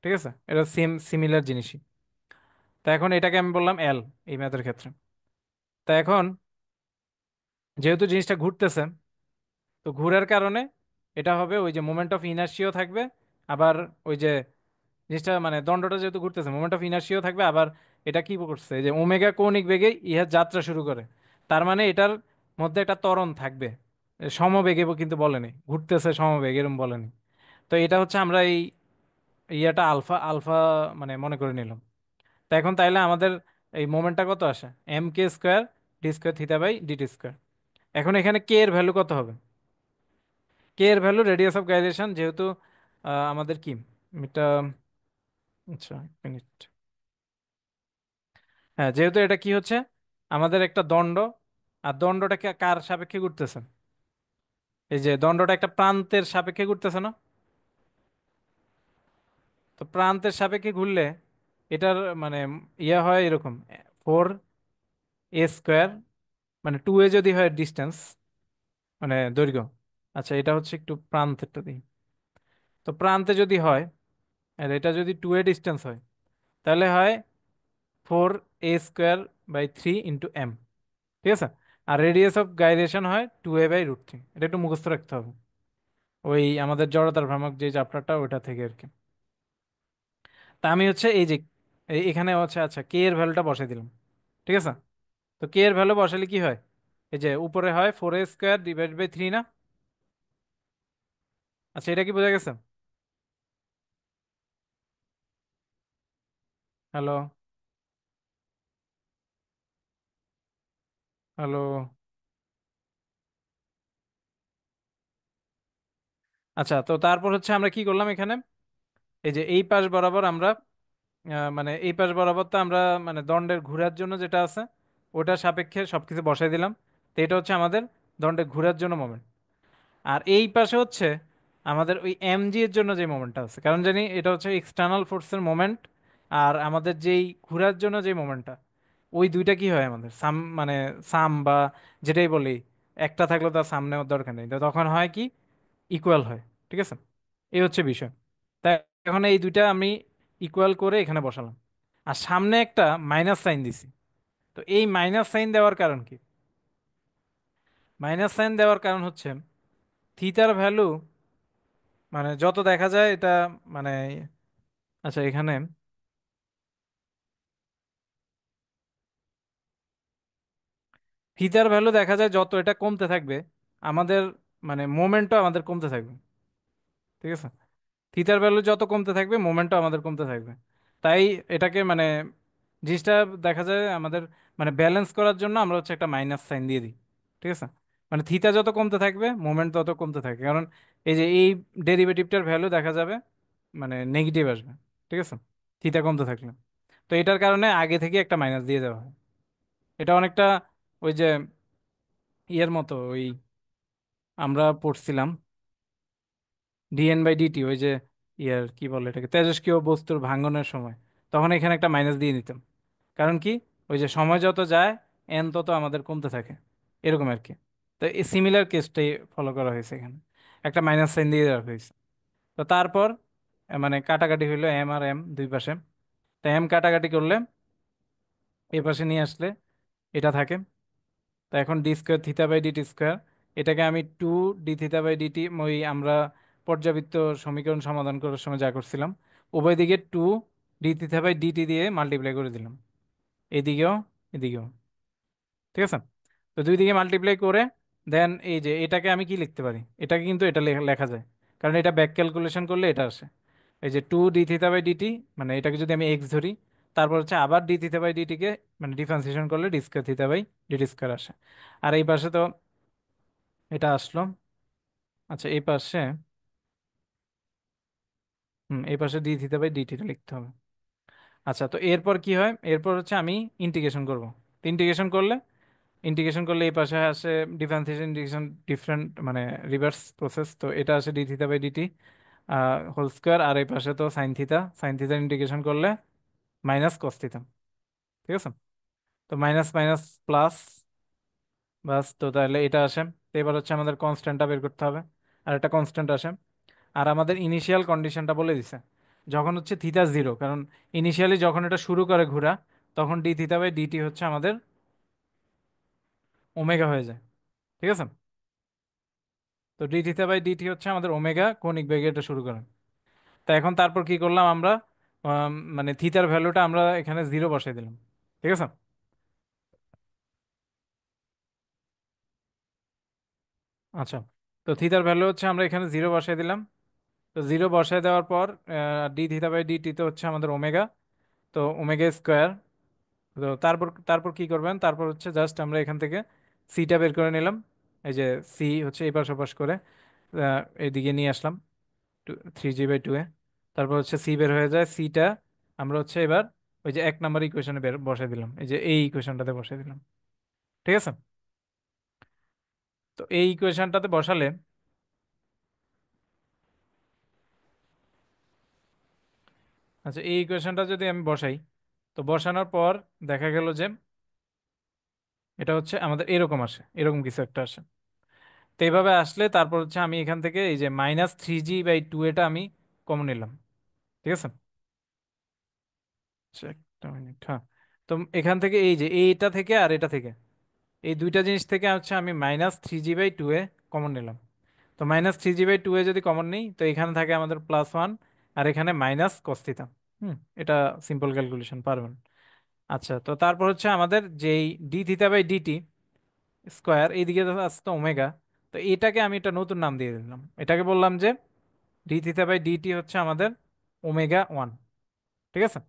ঠিক আছে, এটা সেম সিমিলার জিনিসই। তো এখন এটাকে আমি বললাম এল এই ম্যাথের ক্ষেত্রে। তো এখন যেহেতু জিনিসটা ঘুরতেছে, তো ঘুরার কারণে এটা হবে ওই যে মোমেন্ট অফ ইনার্শিয়াও থাকবে, আবার ওই যে জিনিসটা মানে দণ্ডটা যেহেতু ঘুরতেছে মোমেন্ট অফ ইনার্শিয়াও থাকবে, আবার এটা কি করছে যে ওমেগা কৌণিক বেগে ইহা যাত্রা শুরু করে। তার মানে এটার মধ্যে একটা ত্বরণ থাকবে, সমবেগে কিন্তু বলেনি, ঘুরতেছে সমবেগে এরকম বলেনি। তো এটা হচ্ছে আমরা এই ইয়াটা আলফা আলফা মানে মনে করে নিলাম। তো এখন তাইলে আমাদের এই মোমেন্টটা কত আসে, m k square d square theta by DT square. এখন এখানে কে এর ভ্যালু কত হবে? কে এর ভ্যালু রেডিয়াস অফ গাইরেশন, যেহেতু আমাদের কি এটা, আচ্ছা এক মিনিট, হ্যাঁ যেহেতু এটা কি হচ্ছে আমাদের একটা দণ্ড, আর দণ্ডটাকে কার সাপেক্ষে ঘুরতেছে, এই যে দণ্ডটা একটা প্রান্তের সাপেক্ষে ঘুরতেছে না? তো প্রান্তের সাপেক্ষে ঘুরলে এটার মানে ইয়ে হয় এরকম, ফোর এ স্কোয়ার, মানে টু এ যদি হয় ডিস্টেন্স মানে দৈর্ঘ্য। আচ্ছা এটা হচ্ছে একটু প্রান্তেরটা দিই। তো প্রান্তে যদি হয় আর এটা যদি টু এ ডিস্টেন্স হয়, তাহলে হয় four a square by three into m. ঠিক আছে, আর রেডিয়াস অফ গাইরেশন হয় two a by root three. এটা একটু মুখস্থ রাখতে হবে, ওই আমাদের জড়তার ভ্রামক যে চ্যাপ্টারটা ওটা থেকে আর কি। তা আমি হচ্ছে এই যে এখানে হচ্ছে আচ্ছা কে এর ভ্যালুটা বসাই দিলাম। ঠিক আছে, তো কে এর ভ্যালু বসালে কি হয়, এই যে উপরে হয় four a square divide by three না? আচ্ছা এটা কি বোঝা গেছে? হ্যালো? হ্যালো? আচ্ছা, তো তারপর হচ্ছে আমরা কি করলাম এখানে, এই যে এই পাশ বরাবর আমরা মানে এই পাশ বরাবর তো আমরা মানে দণ্ডের ঘোরার জন্য যেটা আছে ওটা সাপেক্ষে সবকিছু বসাই দিলাম। তো এটা হচ্ছে আমাদের দণ্ডের ঘোরার জন্য মোমেন্ট। আর এই পাশে হচ্ছে আমাদের ওই এম জি এর জন্য যে মোমেন্টটা আছে, কারণ জানি এটা হচ্ছে এক্সটার্নাল ফোর্সের মোমেন্ট। আর আমাদের যেই ঘোরার জন্য যে মোমেন্টটা, ওই দুইটা কি হয় আমাদের সাম মানে সাম বা যেটাই বলি, একটা থাকলে তার সাম নেওয়ার দরকার নেই, তো তখন হয় কি ইকুয়াল হয়। ঠিক আছে, এই হচ্ছে বিষয়। তাই এখন এই দুইটা আমি ইকুয়াল করে এখানে বসালাম, আর সামনে একটা মাইনাস সাইন দিছি। তো এই মাইনাস সাইন দেওয়ার কারণ কি? মাইনাস সাইন দেওয়ার কারণ হচ্ছে থিটার ভ্যালু মানে যত দেখা যায় এটা মানে, আচ্ছা এখানে থিটার ভ্যালু দেখা যায় যত এটা কমতে থাকবে আমাদের মানে মোমেন্টও আমাদের কমতে থাকবে। ঠিক আছে, থিটার ভ্যালু যত কমতে থাকবে মোমেন্টও আমাদের কমতে থাকবে। তাই এটাকে মানে জিনিসটা দেখা যায় আমাদের মানে ব্যালেন্স করার জন্য আমরা হচ্ছে একটা মাইনাস সাইন দিয়ে দিই। ঠিক আছে, মানে থিটা যত কমতে থাকবে মোমেন্ট তত কমতে থাকবে, কারণ এই যে এই ডেরিভেটিভটার ভ্যালু দেখা যাবে মানে নেগেটিভ আসবে। ঠিক আছে, থিটা কমতে থাকলে। তো এটার কারণে আগে থেকে একটা মাইনাস দিয়ে দেওয়া হয়। এটা অনেকটা ওই যে ইয়ের মতো, ওই আমরা পড়ছিলাম ডিএন বাই ডিটি, ওই যে ইয়ার কি বলে এটাকে, তেজস্ক্রিয় বস্তুর ভাঙনের সময় তখন এখানে একটা মাইনাস দিয়ে দিতাম। কারণ কি, ওই যে সময় যত যায় এন তত আমাদের কমতে থাকে। এরকম আর কি। তো এই সিমিলার কেসটাই ফলো করা হয়েছে এখানে, একটা মাইনাস সাইন দিয়ে দেওয়া হয়েছে। তো তারপর মানে কাটাকাটি হইলো এম আর এম দুই পাশে। তো এম কাটাকাটি করলে এই পাশে নিয়ে আসলে এটা থাকে। তো এখন d square theta by DT square, এটাকে আমি two d theta by dt, ওই আমরা পর্যাবৃত্ত সমীকরণ সমাধান করার সময় যা করছিলাম, উভয় দিকে two d theta by dt দিয়ে মাল্টিপ্লাই করে দিলাম, এদিকেও এদিকেও। ঠিক আছে? তো দুই দিকে মাল্টিপ্লাই করে দেন এই যে এটাকে আমি কি লিখতে পারি, এটাকে কিন্তু এটা লেখা যায়, কারণ এটা ব্যাক ক্যালকুলেশন করলে এটা আসে। এই যে two d theta by dt, মানে এটাকে যদি আমি এক্স ধরি, তারপর হচ্ছে আবার ডি থিতা বাই ডিটিকে মানে ডিফারেন্সিয়েশন করলে d square theta by DT square আসে। আর এই পাশে তো এটা আসলো। আচ্ছা এই পাশে, এই পাশে ডি থিতা বাই ডিটিটা লিখতে হবে। আচ্ছা তো এরপর কি হয়, এরপর হচ্ছে আমি ইন্টিগ্রেশন করব। ইন্টিগ্রেশন করলে, এই পাশে আসে ডিফারেন্সিয়েশন ইন্টিগ্রেশন ডিফারেন্ট মানে রিভার্স প্রসেস, তো এটা আসে D theta by DT whole square, আর এই পাশে তো সাইন থিতা, ইন্টিগ্রেশন করলে মাইনাস কস থিতা। ঠিক আছে? তো মাইনাস মাইনাস প্লাস, বাস, তো তাহলে এটা আসে। তো এবার হচ্ছে আমাদের কনস্ট্যান্টটা বের করতে হবে, আর একটা কনস্ট্যান্ট আসে। আর আমাদের ইনিশিয়াল কন্ডিশনটা বলে দিছে, যখন হচ্ছে থিতা জিরো, কারণ ইনিশিয়ালি যখন এটা শুরু করে ঘোরা, তখন ডি থিতা বাই ডিটি হচ্ছে আমাদের ওমেগা হয়ে যায়। ঠিক আছে? তো ডি থিটা বাই ডিটি হচ্ছে আমাদের ওমেগা কৌণিক বেগে এটা শুরু করেন। তা এখন তারপর কি করলাম আমরা, মানে থিটার ভ্যালুটা আমরা এখানে জিরো বসাই দিলাম। ঠিক আছে? আচ্ছা, তো থিটার ভ্যালু হচ্ছে আমরা এখানে জিরো বসাই দিলাম। তো জিরো বসাই দেওয়ার পর ডি থিটা বাই ডিটি তো হচ্ছে আমাদের ওমেগা, তো ওমেগা স্কোয়ার। তো তারপর তারপর কি করবেন, তারপর হচ্ছে জাস্ট আমরা এখান থেকে সিটা বের করে নিলাম। এই যে সি হচ্ছে এপাশ ওপাশ করে এইদিকে নিয়ে আসলাম, 3g/2 এ। তারপর হচ্ছে সি বের হয়ে যায়, সিটা আমরা হচ্ছে এবার ওই যে 1 নম্বর ইকুয়েশনে বসাই দিলাম, এই যে এই ইকুয়েশনটাতে বসাই দিলাম। ঠিক আছে? তো এই ইকুয়েশনটাতে বসালে, আচ্ছা এই ইকুয়েশনটা যদি আমি বসাই, তো বসানোর পর দেখা গেল যে এটা হচ্ছে আমাদের এরকম আসে, এরকম কিছু একটা আসে। তো এইভাবে আসলে তারপর হচ্ছে আমি এখান থেকে এই যে -3g/2 এটা আমি কমন নিলাম। ঠিক আছে? আচ্ছা, একটা মিনিট, হ্যাঁ। তো এখান থেকে এই যে এইটা থেকে আর এটা থেকে, এই দুইটা জিনিস থেকে হচ্ছে আমি -3g/2 কমন নিলাম। তো -3g/2 যদি কমন নিই, তো এখানে থাকে আমাদের +1, আর এখানে মাইনাস কস্তিতা। এটা সিম্পল ক্যালকুলেশন পারবেন। আচ্ছা তো তারপর হচ্ছে আমাদের যেই d theta by DT square, এইদিকে তো আসতো ওমেগা, তো এটাকে আমি একটা নতুন নাম দিয়ে দিলাম, এটাকে বললাম যে ডি থিতা বাই ডিটি হচ্ছে আমাদের ওমেগা 1। ঠিক আছে?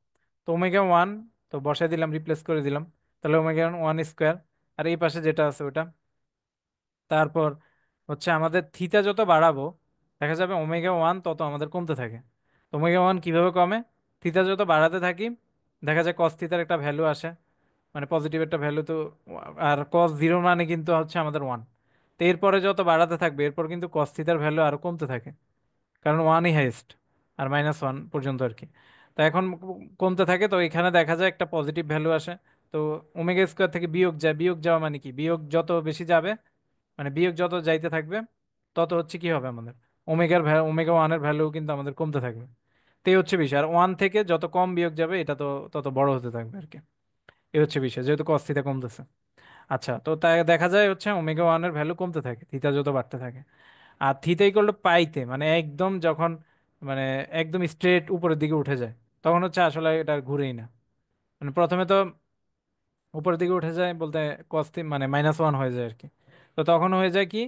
তো ওমেগা 1, তো বসাই দিলাম, রিপ্লেস করে দিলাম, তাহলে ওমেগা 1 স্কোয়ার। আর এই পাশে যেটা আছে ওটা, তারপর হচ্ছে আমাদের থিতা যত বাড়াবো দেখা যাবে ওমেগা 1 তত আমাদের কমতে থাকে। তো ওমেগা 1 কিভাবে কমে, থিতা যত বাড়াতে থাকি দেখা যায় কস থিতার একটা ভ্যালু আসে, মানে পজিটিভ একটা ভ্যালু তো। আর cos 0 মানে কিন্তু হচ্ছে আমাদের 1। তো এরপরে যত বাড়াতে থাকবে এরপর কিন্তু কস থিতার ভ্যালু আরো কমতে থাকে, কারণ ওয়ানই হাইয়েস্ট, আর -1 পর্যন্ত আর কি। তো এখন কমতে থাকে, তো এখানে দেখা যায় একটা পজিটিভ ভ্যালু আসে। তো ওমেগা স্কোয়ার থেকে বিয়োগ যায়, বিয়োগ যাওয়া মানে কি, বিয়োগ যত বেশি যাবে, মানে বিয়োগ যত যাইতে থাকবে তত হচ্ছে কি হবে আমাদের ওমেগা 1-এর ভ্যালু কিন্তু আমাদের কমতে থাকবে। তো এই হচ্ছে বিষয়, আর ওয়ান থেকে যত কম বিয়োগ যাবে এটা তো তত বড় হতে থাকবে আর কি। এই হচ্ছে বিষয়, যেহেতু cos থিটা কমতেছে। আচ্ছা তো তাই দেখা যায় হচ্ছে ওমেগা 1-এর ভ্যালু কমতে থাকে থিটা যত বাড়তে থাকে। আর থিটা ইকুয়াল টু পাইতে মানে একদম যখন মানে একদম স্ট্রেট উপরের দিকে উঠে যায়, তখন হচ্ছে আসলে এটা আর ঘুরেই না। মানে প্রথমে তো উপরের দিকে উঠে যায় বলতে মানে -1 হয়ে যায় আর কি। তো তখন হয়ে যায় কি,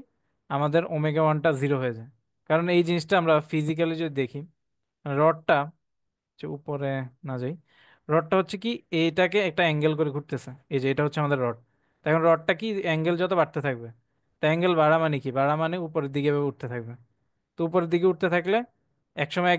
আমাদের ওমেগা 1টা জিরো হয়ে যায়। কারণ এই জিনিসটা আমরা ফিজিক্যালি যদি দেখি, রডটা হচ্ছে উপরে না যাই, রডটা হচ্ছে কি এইটাকে একটা অ্যাঙ্গেল করে ঘুরতেছে, এই যে এটা হচ্ছে আমাদের রড। এখন রডটা কি অ্যাঙ্গেল যত বাড়তে থাকবে, তা অ্যাঙ্গেল বাড়া মানে কি, বাড়া মানে উপরের দিকে এভাবে উঠতে থাকবে। তো উপরের দিকে উঠতে থাকলে একসময়